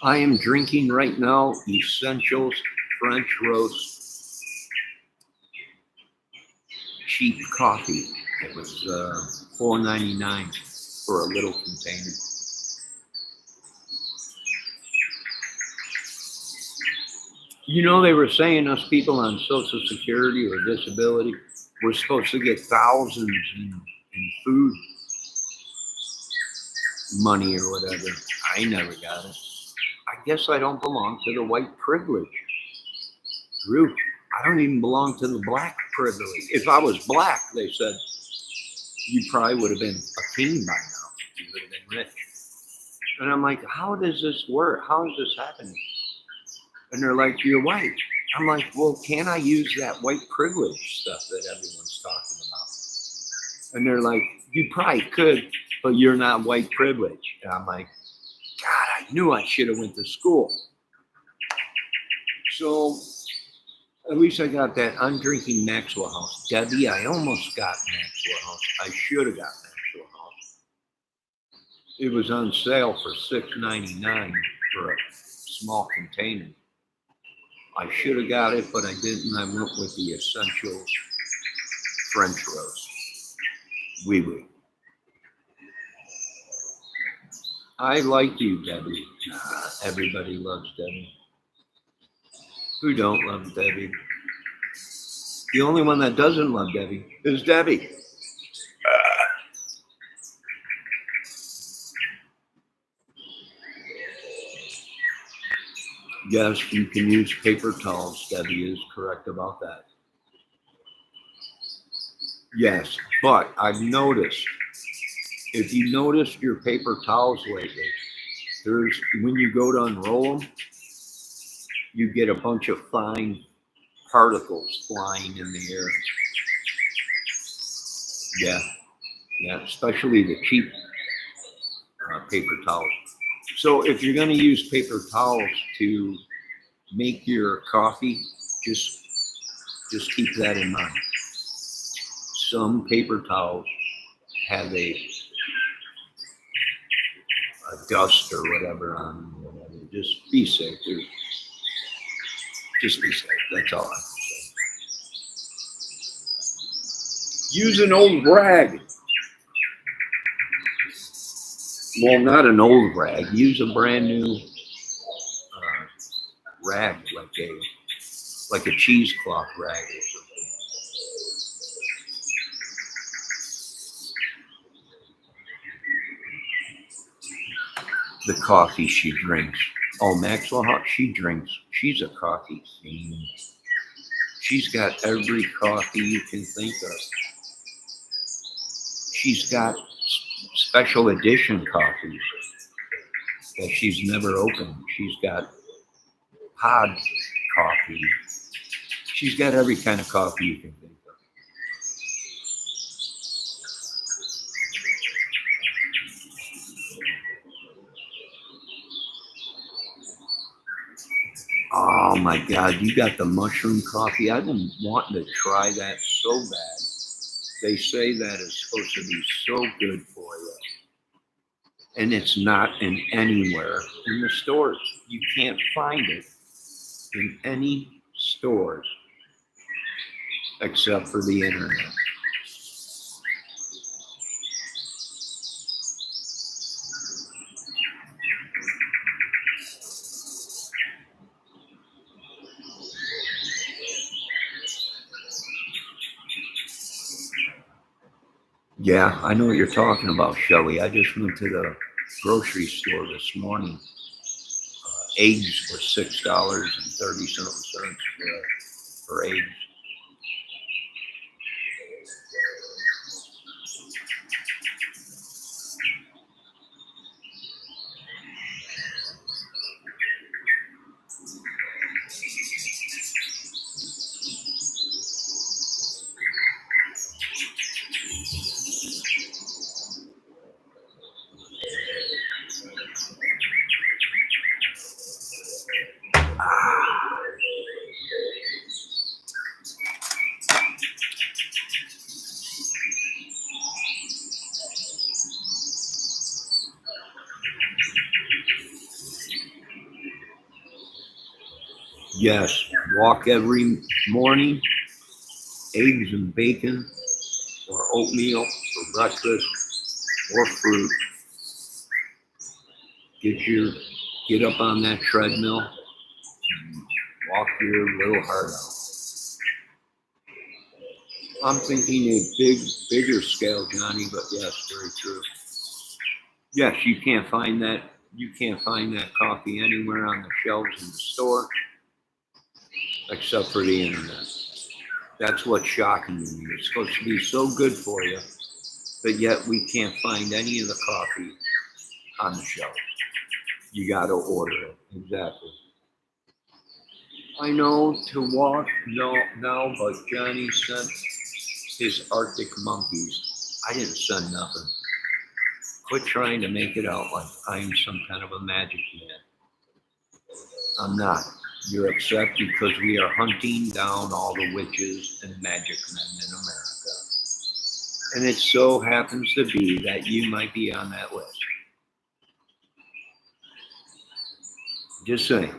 I am drinking right now Essentials French Roast cheap coffee. It was $4.99 for a little container. You know, they were saying us people on Social Security or disability, we're supposed to get thousands in food money or whatever. I never got it. I guess I don't belong to the white privilege group. I don't even belong to the black privilege. If I was black, they said, you probably would have been a king by now. You would have been rich. And I'm like, how does this work? How is this happening? And they're like, you're white. I'm like, well, can I use that white privilege stuff that everyone's talking about? And they're like, you probably could, but you're not white privilege. And I'm like, God, I knew I should have went to school. So at least I got that. I'm drinking Maxwell House. Debbie, I almost got Maxwell House. I should have got Maxwell House. It was on sale for $6.99 for a small container. I should have got it, but I didn't. I went with the essential French roast. Oui, oui. I like you, Debbie. Everybody loves Debbie. Who don't love Debbie? The only one that doesn't love Debbie is Debbie. Yes, you can use paper towels. Debbie is correct about that. Yes, but I've noticed, if you noticed your paper towels lately, there's, when you go to unroll them, you get a bunch of fine particles flying in the air. Yeah, especially the cheap paper towels. So if you're going to use paper towels to make your coffee, just keep that in mind. Some paper towels have a dust or whatever on them. Whatever. Just be safe. Just be safe. That's all I'm saying. Use an old rag. Well, not an old rag. Use a brand new rag, like a cheesecloth rag or something. The coffee she drinks. Oh, Maxwell Hawk, she drinks. She's a coffee fiend. She's got every coffee you can think of. She's got special edition coffees that she's never opened. She's got pod coffee. She's got every kind of coffee you can think of. Oh my God, you got the mushroom coffee. I've been wanting to try that so bad. They say that it's supposed to be so good for you. And it's not in anywhere in the stores. You can't find it in any stores except for the internet. Yeah, I know what you're talking about, Shelly. I just went to the grocery store this morning. Eggs were $6.30 for eggs. Yes, walk every morning, eggs and bacon or oatmeal for breakfast or fruit. Get up on that treadmill and walk your little heart out. I'm thinking a bigger scale, Johnny, but yes, very true. Yes, you can't find that. You can't find that coffee anywhere on the shelves in the store except for the internet. That's what's shocking to me. It's supposed to be so good for you, but yet we can't find any of the coffee on the shelf. You got to order it. Exactly. I know to walk now, but Johnny sent his Arctic monkeys. I didn't send nothing. Quit trying to make it out like I'm some kind of a magic man. I'm not. You're upset because we are hunting down all the witches and magic men in America. And it so happens to be that you might be on that list. Just saying.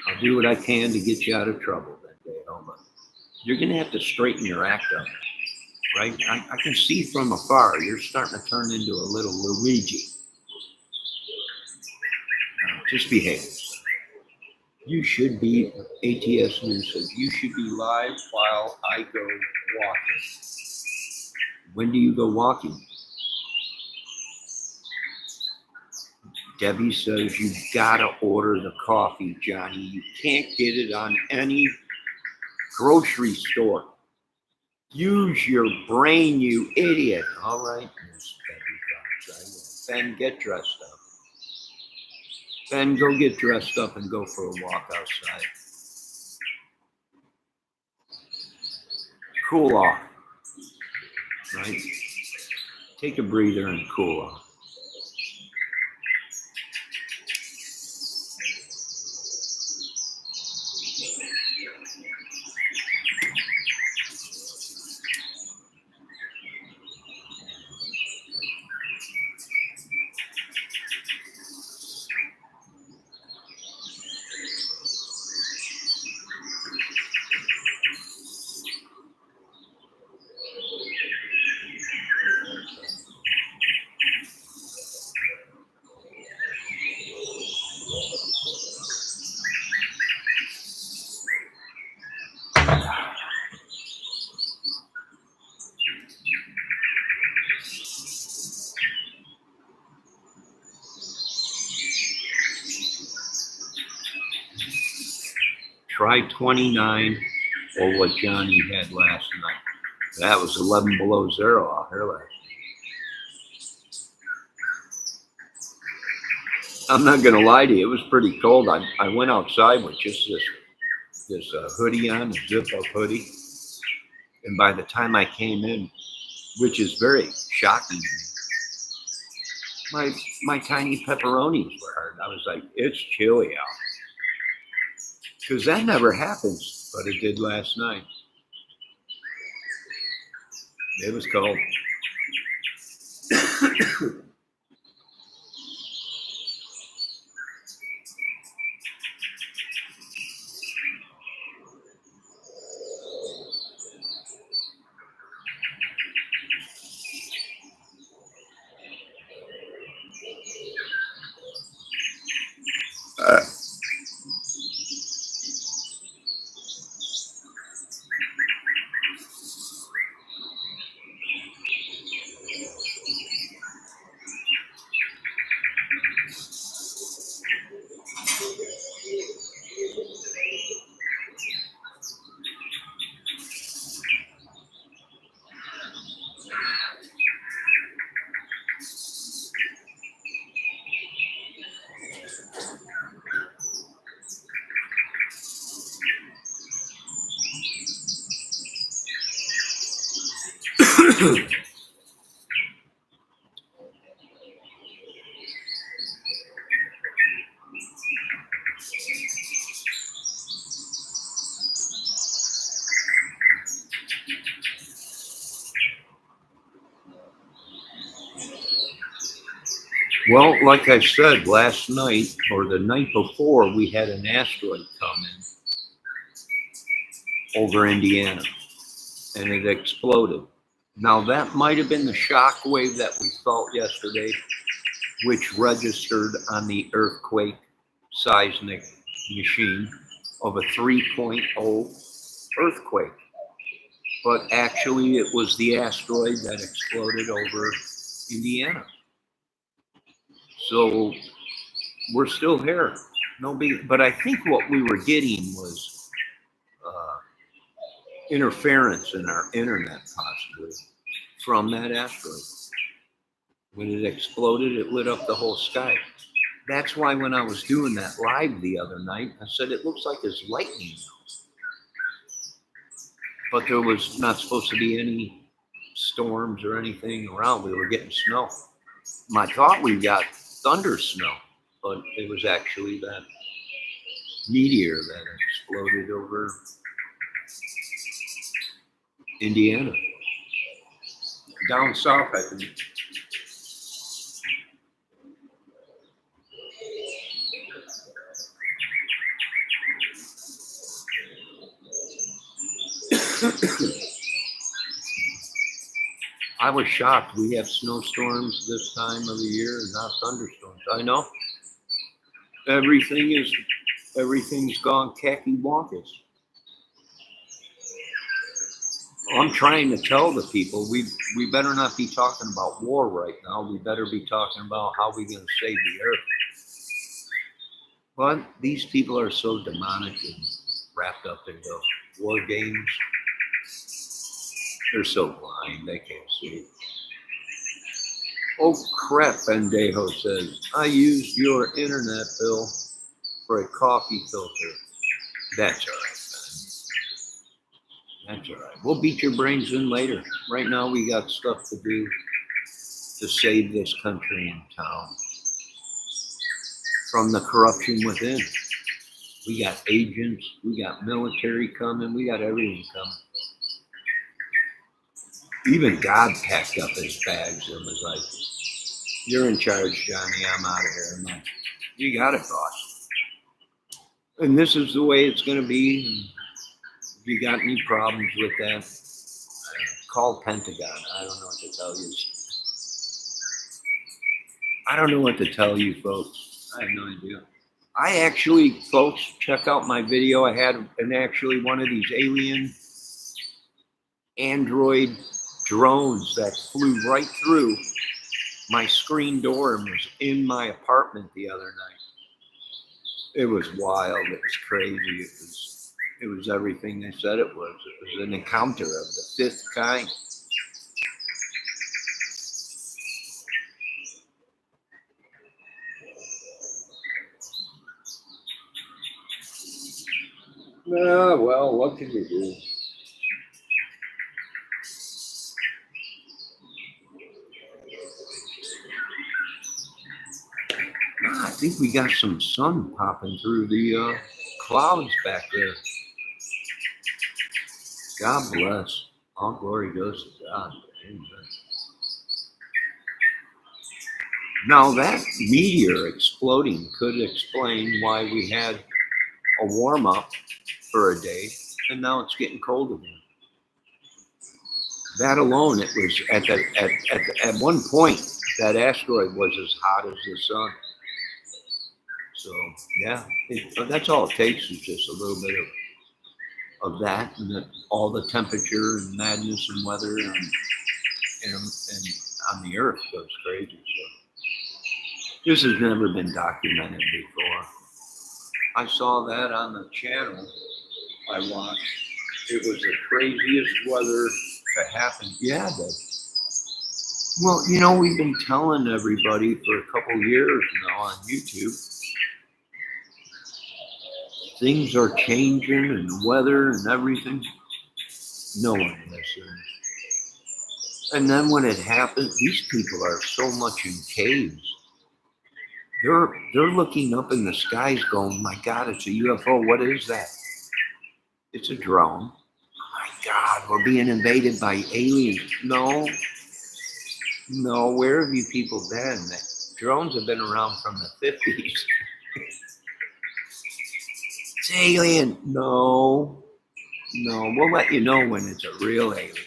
I'll do what I can to get you out of trouble that day, Homa. You're going to have to straighten your act up, right? I can see from afar you're starting to turn into a little Luigi. Just behave. You should be, ATS News says, you should be live while I go walking. When do you go walking? Debbie says, you gotta order the coffee, Johnny. You can't get it on any grocery store. Use your brain, you idiot. All right, Miss Debbie Fox, I will. Ben, get dressed up. Ben, go get dressed up and go for a walk outside. Cool off, right? Take a breather and cool off. Try 29 or what Johnny had last night. That was 11 below zero out here last night. I'm not going to lie to you. It was pretty cold. I went outside with just this hoodie on, a zip-up hoodie. And by the time I came in, which is very shocking to me, my tiny pepperonis were hard. I was like, it's chilly out. Because that never happens, but it did last night. It was cold. Well, like I said, last night or the night before, we had an asteroid come in over Indiana and it exploded. Now, that might have been the shock wave that we felt yesterday, which registered on the earthquake seismic machine of a 3.0 earthquake. But actually, it was the asteroid that exploded over Indiana. So we're still here. No big, but I think what we were getting was interference in our internet, possibly from that asteroid. When it exploded, it lit up the whole sky. That's why when I was doing that live the other night, I said it looks like it's lightning. But there was not supposed to be any storms or anything around. We were getting snow. I thought we got thunder snow, but it was actually that meteor that exploded over Indiana. Down south, I think. I was shocked. We have snowstorms this time of the year, not thunderstorms. I know. Everything's gone cattywampus. I'm trying to tell the people we better not be talking about war right now. We better be talking about how we're going to save the earth. But these people are so demonic and wrapped up into war games. They're so blind, they can't see. Oh crap, Bendejo says, I used your internet bill for a coffee filter. That's all right, Ben. That's all right. We'll beat your brains in later. Right now we got stuff to do to save this country and town from the corruption within. We got agents, we got military coming, we got everything coming. Even God packed up his bags and was like, you're in charge, Johnny, I'm out of here. I'm like, you got it, boss. And this is the way it's going to be. If you got any problems with that, call Pentagon. I don't know what to tell you. I don't know what to tell you, folks. I have no idea. I actually, folks, check out my video. I had one of these alien Android drones that flew right through my screen door and was in my apartment the other night. It was wild. It was crazy. It was everything they said it was. It was an encounter of the fifth kind. Well, what can you do? I think we got some sun popping through the clouds back there. God bless. All glory goes to God. Amen. Now that meteor exploding could explain why we had a warm up for a day, and now it's getting cold again. That alone, it was at one point that asteroid was as hot as the sun. So yeah, that's all it takes is just a little bit of that, and all the temperature and madness and weather and on the earth goes crazy. So this has never been documented before. I saw that on the channel I watched. It was the craziest weather to happen. Yeah, but well, we've been telling everybody for a couple years now on YouTube. Things are changing and the weather and everything. No one listens. And then when it happens, these people are so much in caves. They're looking up in the skies going, my God, it's a UFO. What is that? It's a drone. Oh my God, we're being invaded by aliens. No, where have you people been? Drones have been around from the 50s. It's alien. No, we'll let you know when it's a real alien ship.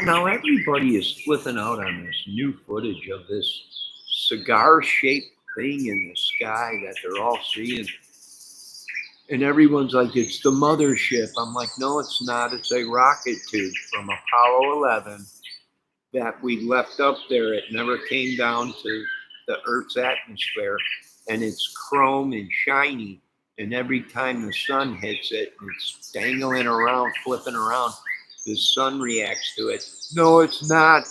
Now everybody is flipping out on this new footage of this cigar-shaped thing in the sky that they're all seeing. And everyone's like, it's the mothership. I'm like, no, it's not. It's a rocket tube from Apollo 11 that we left up there. It never came down to the Earth's atmosphere. And it's chrome and shiny. And every time the sun hits it, it's dangling around, flipping around. The sun reacts to it. No, it's not.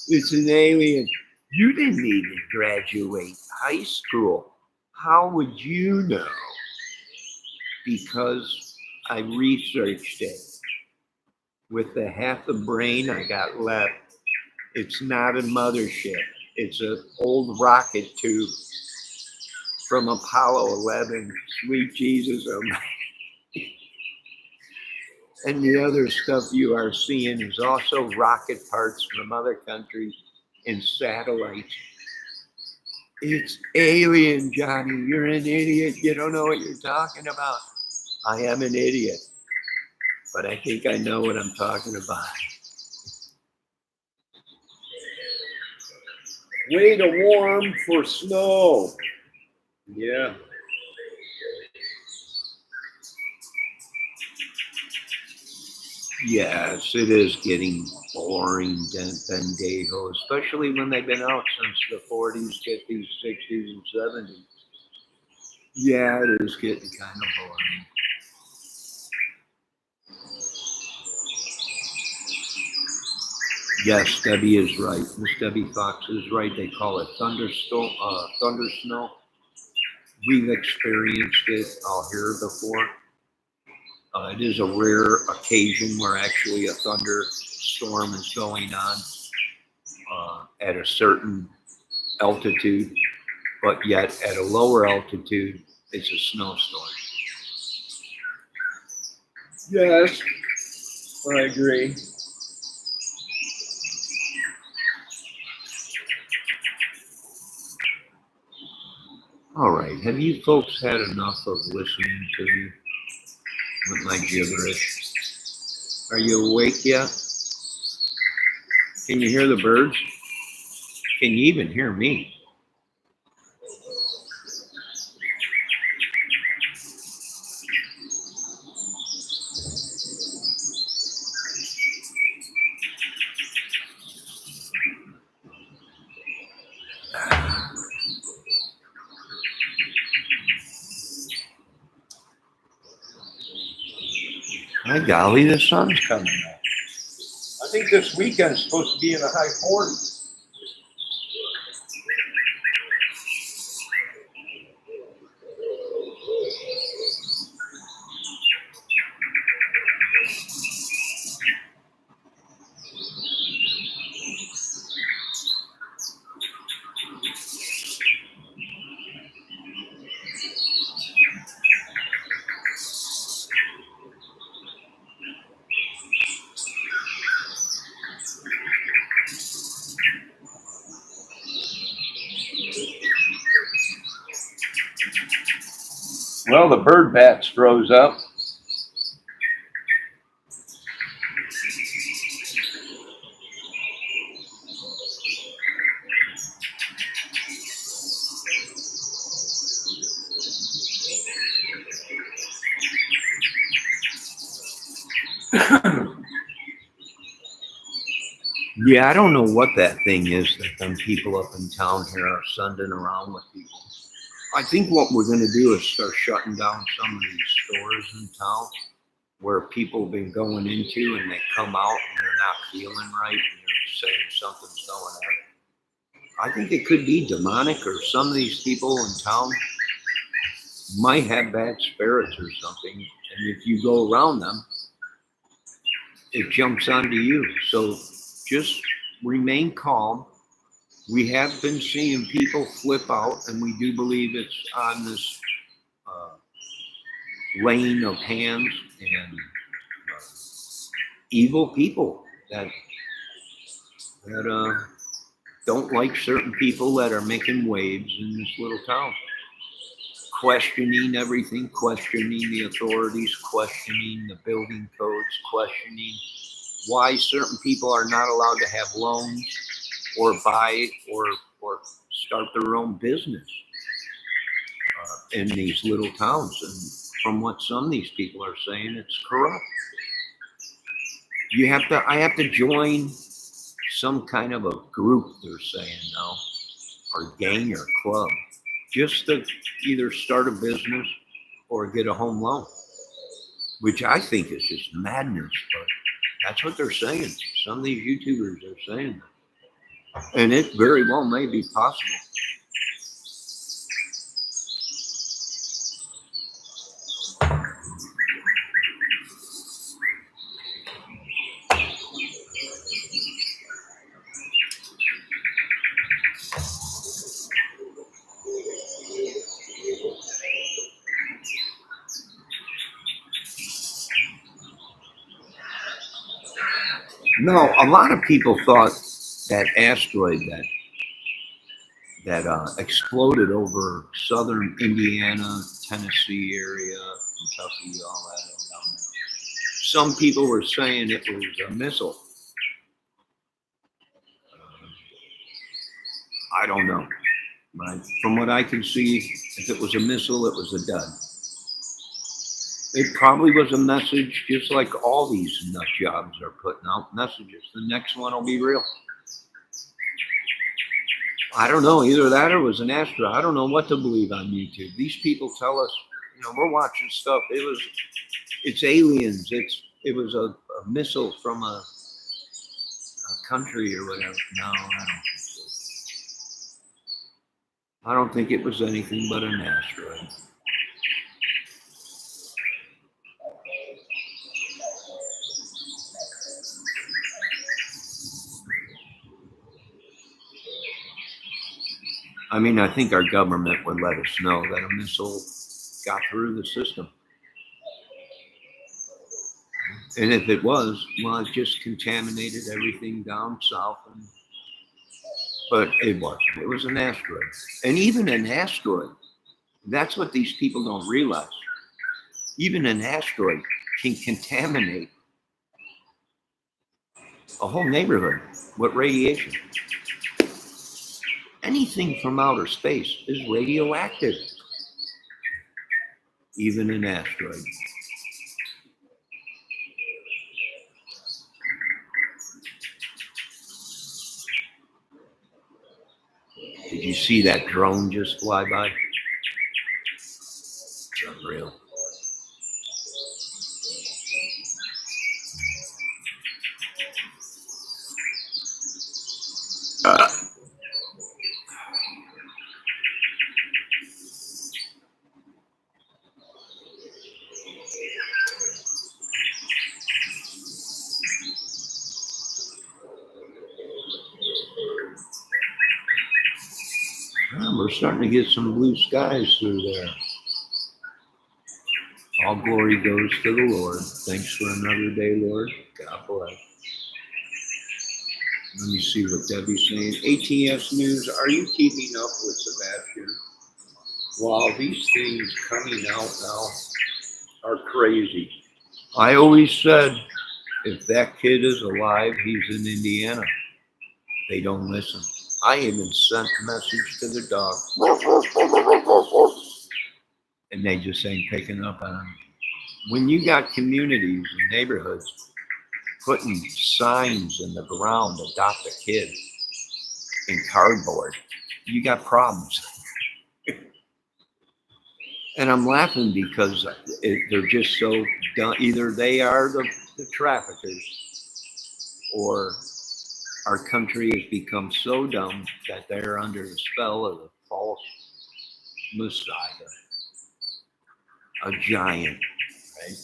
It's an alien. You didn't even graduate high school. How would you know? Because I researched it. With the half the brain I got left, it's not a mothership. It's an old rocket tube from Apollo 11. Sweet Jesus, oh my. And the other stuff you are seeing is also rocket parts from other countries and satellites. It's alien, Johnny. You're an idiot. You don't know what you're talking about. I am an idiot, but I think I know what I'm talking about. Way to warm for snow. Yeah. Yes, it is getting boring, Bendejo, especially when they've been out since the 40s, 50s, 60s, and 70s. Yeah, it is getting kind of boring. Yes, Debbie is right. Miss Debbie Fox is right. They call it thunderstorm, thunder snow. We've experienced it out here before. It is a rare occasion where actually a thunderstorm is going on at a certain altitude, but yet at a lower altitude, it's a snowstorm. Yes, I agree. All right, have you folks had enough of listening to me with my gibberish? Are you awake yet? Can you hear the birds? Can you even hear me? My golly, the sun's coming out. I think this weekend's supposed to be in the high 40s. Well, the bird bats rose up. Yeah, I don't know what that thing is that them people up in town here are sending around with people. I think what we're going to do is start shutting down some of these stores in town where people have been going into and they come out and they're not feeling right and they're saying something's going on. I think it could be demonic, or some of these people in town might have bad spirits or something. And if you go around them, it jumps onto you. So just remain calm. We have been seeing people flip out, and we do believe it's on this lane of hands and evil people that don't like certain people that are making waves in this little town, questioning everything, questioning the authorities, questioning the building codes, questioning why certain people are not allowed to have loans or buy or start their own business in these little towns. And from what some of these people are saying, it's corrupt. I have to join some kind of a group, they're saying now, or gang or club, just to either start a business or get a home loan, which I think is just madness, but that's what they're saying. Some of these YouTubers are saying that. And it very well may be possible. No, a lot of people thought that asteroid that exploded over southern Indiana, Tennessee area, Kentucky, all that down there. Some people were saying it was a missile. I don't know. Right? From what I can see, if it was a missile, it was a dud. It probably was a message, just like all these nut jobs are putting out messages. The next one will be real. I don't know, either that or it was an asteroid. I don't know what to believe on YouTube. These people tell us, we're watching stuff. It's aliens. It was a missile from a country or whatever. No, I don't think so. I don't think it was anything but an asteroid. I mean, I think our government would let us know that a missile got through the system. And if it was, well, it just contaminated everything down south. But it wasn't. It was an asteroid. And even an asteroid, that's what these people don't realize. Even an asteroid can contaminate a whole neighborhood with radiation. Anything from outer space is radioactive, even an asteroid. Did you see that drone just fly by? It's unreal. We're starting to get some blue skies through there. All glory goes to the Lord. Thanks for another day, Lord. God bless. Let me see what Debbie's saying. ATS News, are you keeping up with Sebastian? Wow, these things coming out now are crazy. I always said, if that kid is alive, he's in Indiana. They don't listen. I even sent a message to the dog. And they just ain't picking up on him. When you got communities and neighborhoods putting signs in the ground, adopt a kid, in cardboard, you got problems. And I'm laughing because they're just so dumb. Either they are the traffickers, or our country has become so dumb that they're under the spell of the false Messiah, a giant, right?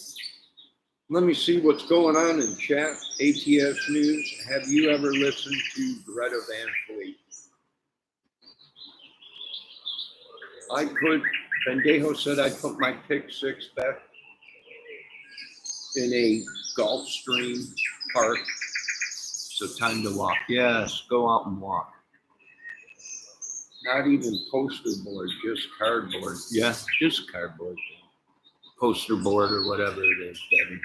Let me see what's going on in chat. ATS News. Have you ever listened to Greta Van Fleet? Bendejo said I'd put my pick six back in a Gulfstream park. So time to walk. Yes, go out and walk. Not even poster board, just cardboard. Yeah, just cardboard. Poster board or whatever it is, Debbie.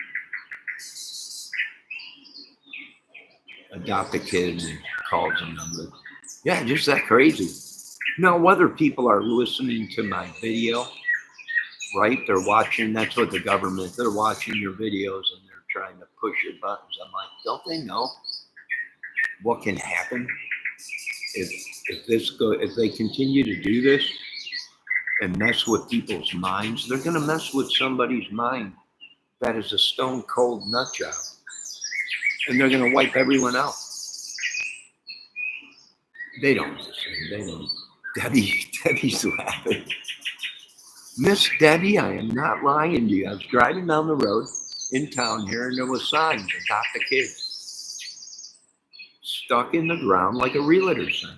Adopt a kid and calls a number. Yeah, just that crazy. Now, whether people are listening to my video, right? They're watching, that's what the government, they're watching your videos and they're trying to push your buttons. I'm like, don't they know what can happen if they continue to do this and mess with people's minds? They're going to mess with somebody's mind that is a stone cold nut job, and they're going to wipe everyone out. They don't listen. They don't. Debbie's laughing. Miss Debbie, I am not lying to you. I was driving down the road in town here, and there was signs, adopt a kid, stuck in the ground like a realtor sign.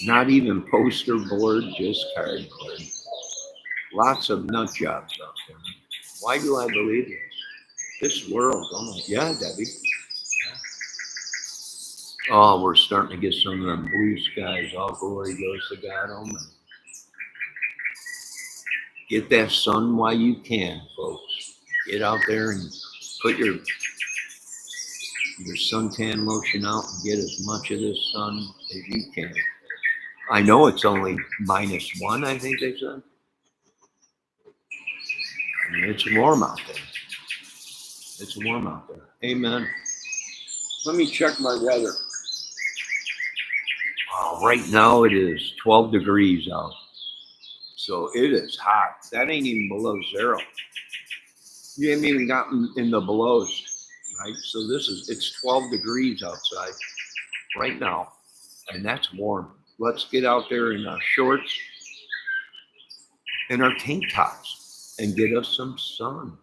Not even poster board, just cardboard. Lots of nut jobs out there. Why do I believe this? This world, oh my, yeah, Debbie. Oh, we're starting to get some of them blue skies. All glory goes to God Almighty. Get that sun while you can, folks. Get out there and put your suntan lotion out and get as much of this sun as you can. I know it's only -1, I think they said. I mean, it's warm out there. It's warm out there. Amen. Let me check my weather. Right now it is 12 degrees out. So it is hot. That ain't even below zero. You haven't even gotten in the belows, right? So it's 12 degrees outside right now, and that's warm. Let's get out there in our shorts and our tank tops and get us some sun.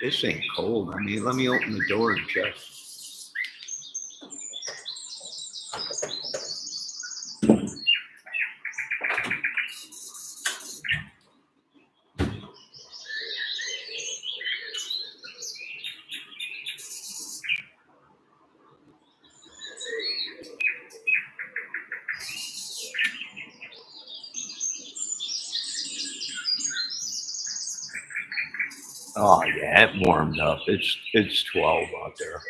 This ain't cold. I mean, let me open the door and check. Oh yeah, it warmed up. It's 12 out there.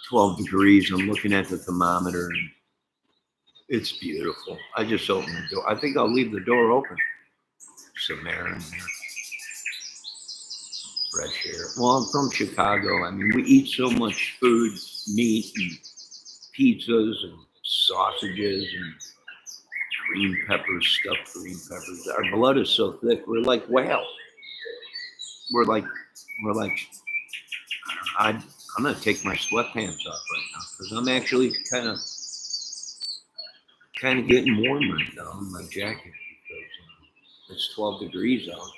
12 degrees. I'm looking at the thermometer and it's beautiful. I just opened the door. I think I'll leave the door open. Some air in there. Fresh air. Well, I'm from Chicago. I mean, we eat so much food, meat and pizzas and sausages and green peppers, stuffed green peppers. Our blood is so thick. We're like whales. We're like, I'm going to take my sweatpants off right now because I'm actually kind of getting warm right now in my jacket because it's 12 degrees out.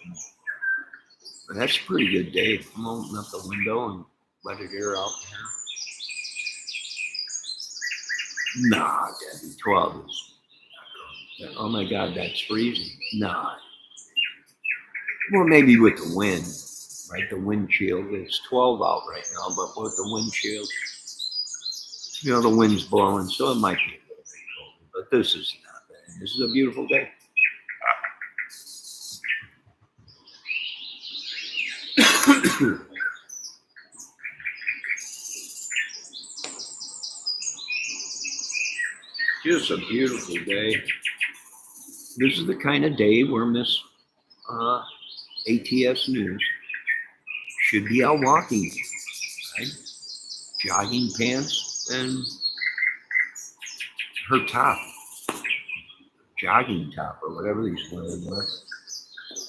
But that's a pretty good day. I'm gonna open up the window and let it air out here. Nah, Debbie, 12 is. Oh my God, that's freezing. Nah. Well, maybe with the wind, right? The wind chill. It's 12 out right now, but with the wind chill, the wind's blowing, so it might be a little bit cold. But this is not bad. This is a beautiful day. Just a beautiful day. This is the kind of day where Miss ATS News should be out walking, right? Jogging pants and her top, jogging top or whatever these women wear,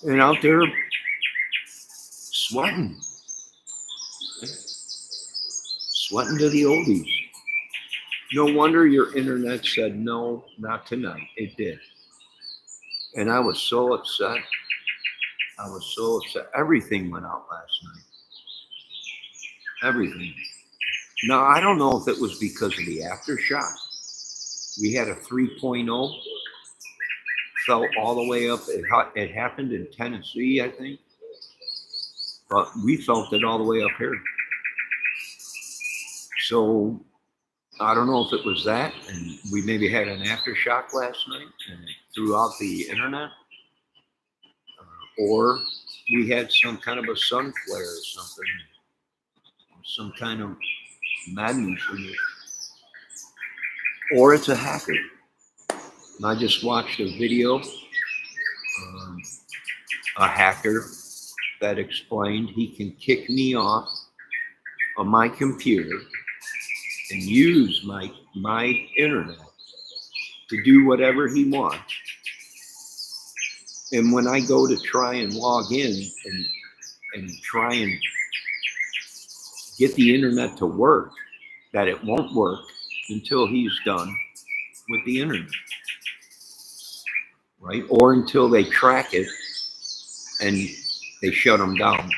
and out there sweating, right? Sweating to the oldies. No wonder your internet said no, not tonight. It did. And I was so upset. Everything went out last night. Everything. Now, I don't know if it was because of the aftershock. We had a 3.0, fell all the way up. It happened in Tennessee, I think. But we felt it all the way up here. So I don't know if it was that, and we maybe had an aftershock last night and it threw out the internet, or we had some kind of a sun flare or something, some kind of madness in it, or it's a hacker. And I just watched a video, a hacker that explained he can kick me off of my computer and use my internet to do whatever he wants. And when I go to try and log in and try and get the internet to work, that it won't work until he's done with the internet, right? Or until they track it and they shut them down.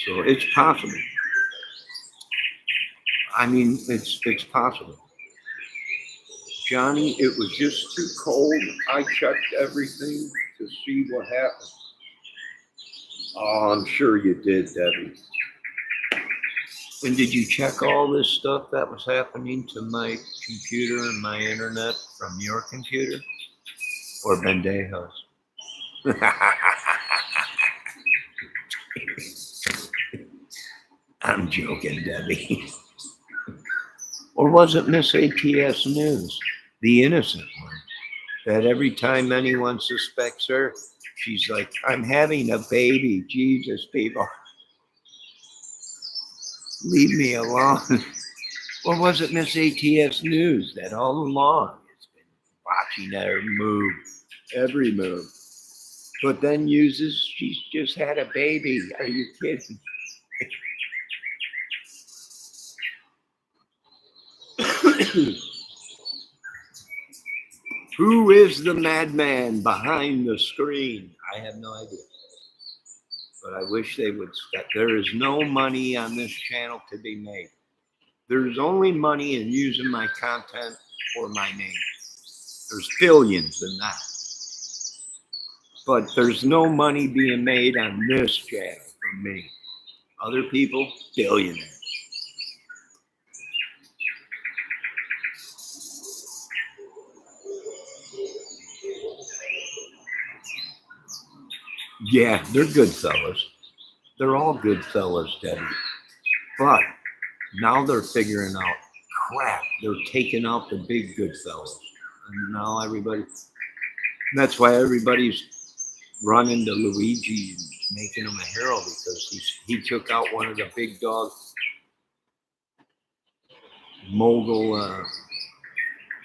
So it's possible. I mean, it's possible. Johnny, it was just too cold. I checked everything to see what happened. Oh, I'm sure you did, Debbie. And did you check all this stuff that was happening to my computer and my internet from your computer or Bendejo's? I'm joking, Debbie. Or was it Miss ATS News, the innocent one, that every time anyone suspects her, she's like, I'm having a baby. Jesus, people, leave me alone. Or was it Miss ATS News that all along has been watching her move, every move, but then uses, she's just had a baby. Are you kidding? Who is the madman behind the screen? I have no idea. But I wish they would step. There is no money on this channel to be made. There's only money in using my content or my name. There's billions in that. But there's no money being made on this channel from me. Other people, billionaires. Yeah, they're good fellas. They're all good fellas, Debbie. But now they're figuring out, crap, they're taking out the big good fellas. And now that's why everybody's running to Luigi and making him a hero, because he took out one of the big dog mogul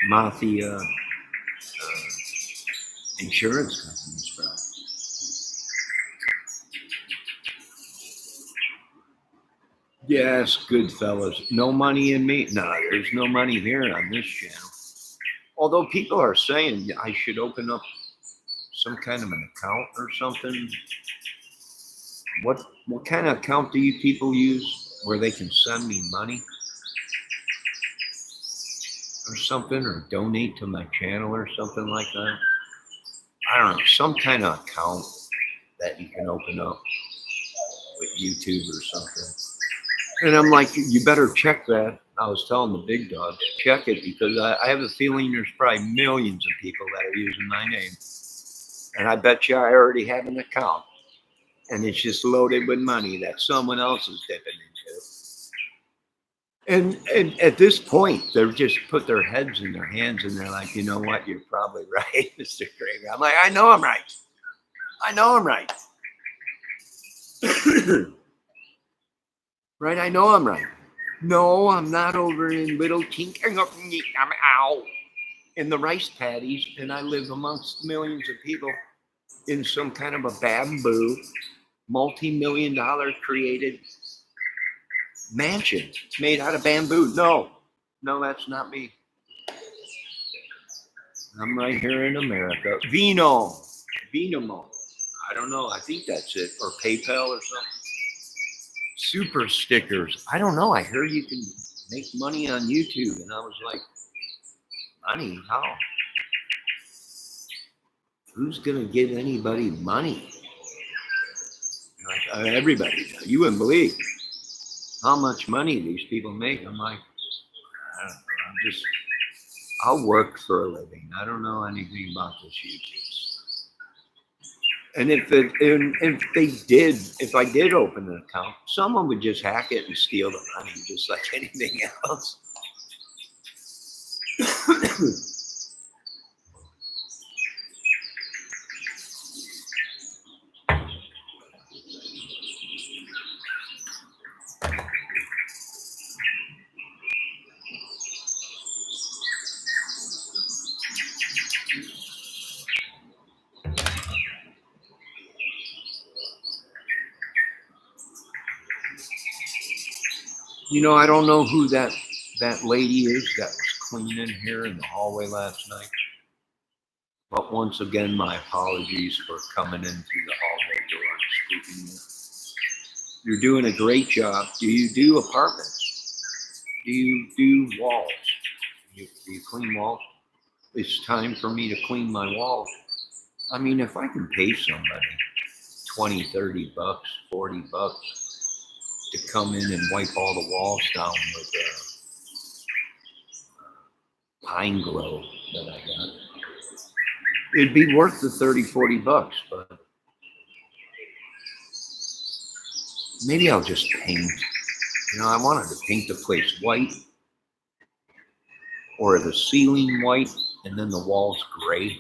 mafia insurance companies, bro. Yes, good fellas. No money in me? No, there's no money here on this channel. Although people are saying I should open up some kind of an account or something. What kind of account do you people use where they can send me money or something, or donate to my channel or something like that? I don't know, some kind of account that you can open up with YouTube or something. And I'm like, you better check that. I was telling the big dogs, check it, because I have a feeling there's probably millions of people that are using my name. And I bet you I already have an account. And it's just loaded with money that someone else is dipping into. And at this point, they've just put their heads in their hands and they're like, you know what? You're probably right, Mr. Kramer. I'm like, I know I'm right. I know I'm right. Right? I know I'm right. No, I'm not over in Little Tink. I'm out in the rice paddies, and I live amongst millions of people in some kind of a bamboo, multi-million-dollar created mansion made out of bamboo. No, that's not me. I'm right here in America. Venmo. I don't know. I think that's it. Or PayPal or something. Super stickers. I don't know. I heard you can make money on YouTube. And I was like, money? How? Who's going to give anybody money? Like, everybody does. You wouldn't believe how much money these people make. I'm like, I don't know. I'll work for a living. I don't know anything about this YouTube stuff. And if I did open an account, someone would just hack it and steal the money, just like anything else. You know, I don't know who that lady is that was cleaning here in the hallway last night. But once again, my apologies for coming in through the hallway door and spooking you. You're doing a great job. Do you do apartments? Do you do walls? Do you clean walls? It's time for me to clean my walls. I mean, if I can pay somebody 20, 30 bucks, 40 bucks to come in and wipe all the walls down with pine glow that I got, it'd be worth the 30, 40 bucks, but maybe I'll just paint. You know, I wanted to paint the place white or the ceiling white and then the walls gray,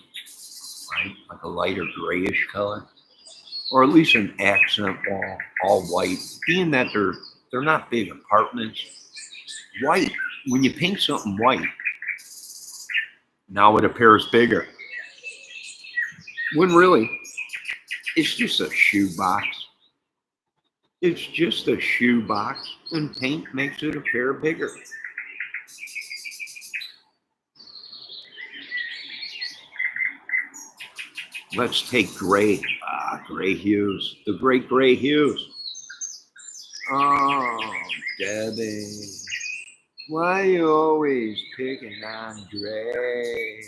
right? Like a lighter grayish color, or at least an accent wall, all white. Being that they're not big apartments, white, when you paint something white, now it appears bigger. When really, it's just a shoebox. It's just a shoebox, and paint makes it appear bigger. Let's take gray, gray hues, the great gray hues. Oh, Debbie, why you always picking on Gray?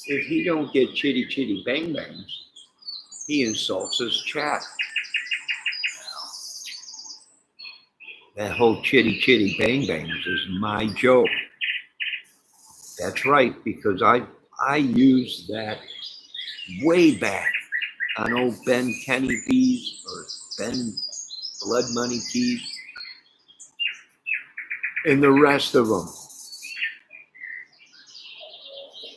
If he don't get chitty chitty bang bangs, he insults his chat. That whole chitty chitty bang bangs is my joke. That's right, because I used that way back on old Ben Kenny Bees or Ben Blood Money Keys and the rest of them.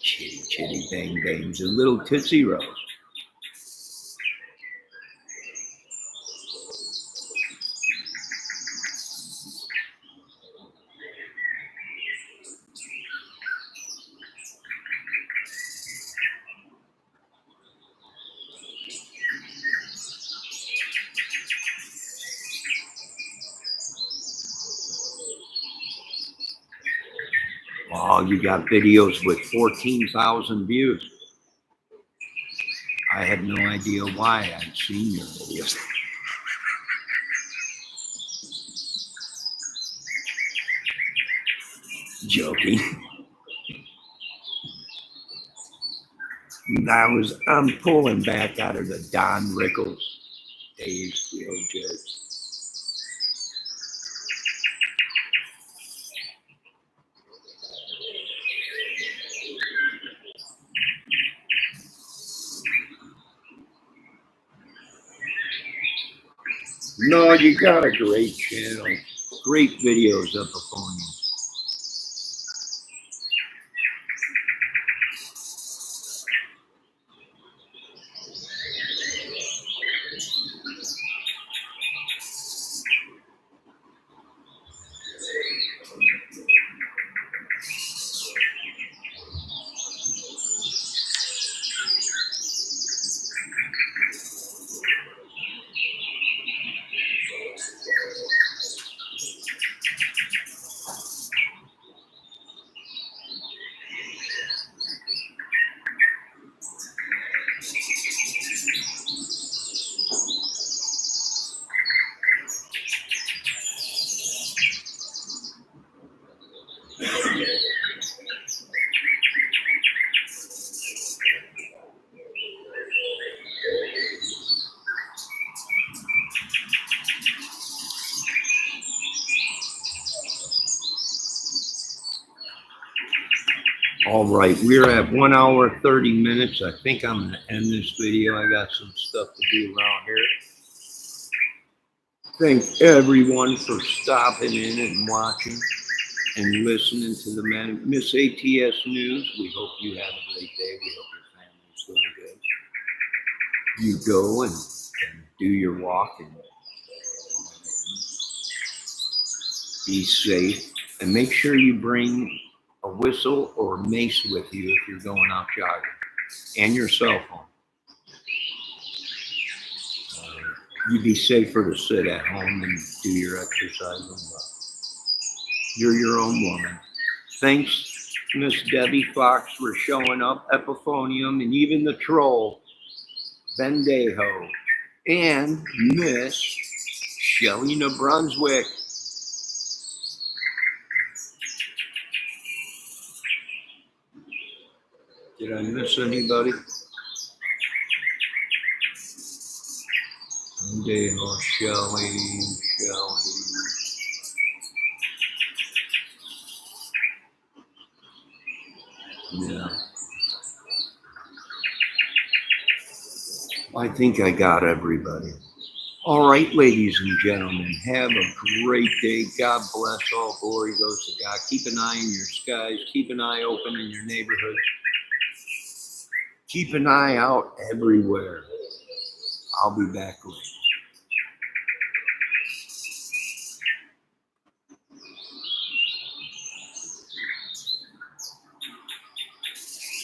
Chitty chitty bang bangs and little Tootsie Rolls. Oh, you got videos with 14,000 views. I had no idea why I'd seen your videos. Joking. I'm pulling back out of the Don Rickles days real good. No, you got a great channel. Great videos up upon you. All right, we're at 1 hour, 30 minutes. I think I'm going to end this video. I got some stuff to do around here. Thank everyone for stopping in and watching and listening to the Miss ATS News. We hope you have a great day. We hope your family's doing good. You go and do your walk and be safe. And make sure you bring a whistle or mace with you if you're going out jogging, and your cell phone. You'd be safer to sit at home and do your exercising, but you're your own woman. Thanks, Miss Debbie Fox, for showing up, Epiphonium, and even the troll, Bendejo, and Miss Shelley New Brunswick. Did I miss anybody? Dale, Shelley. Yeah. I think I got everybody. All right, ladies and gentlemen, have a great day. God bless. All glory goes to God. Keep an eye in your skies. Keep an eye open in your neighborhood. Keep an eye out everywhere. I'll be back later.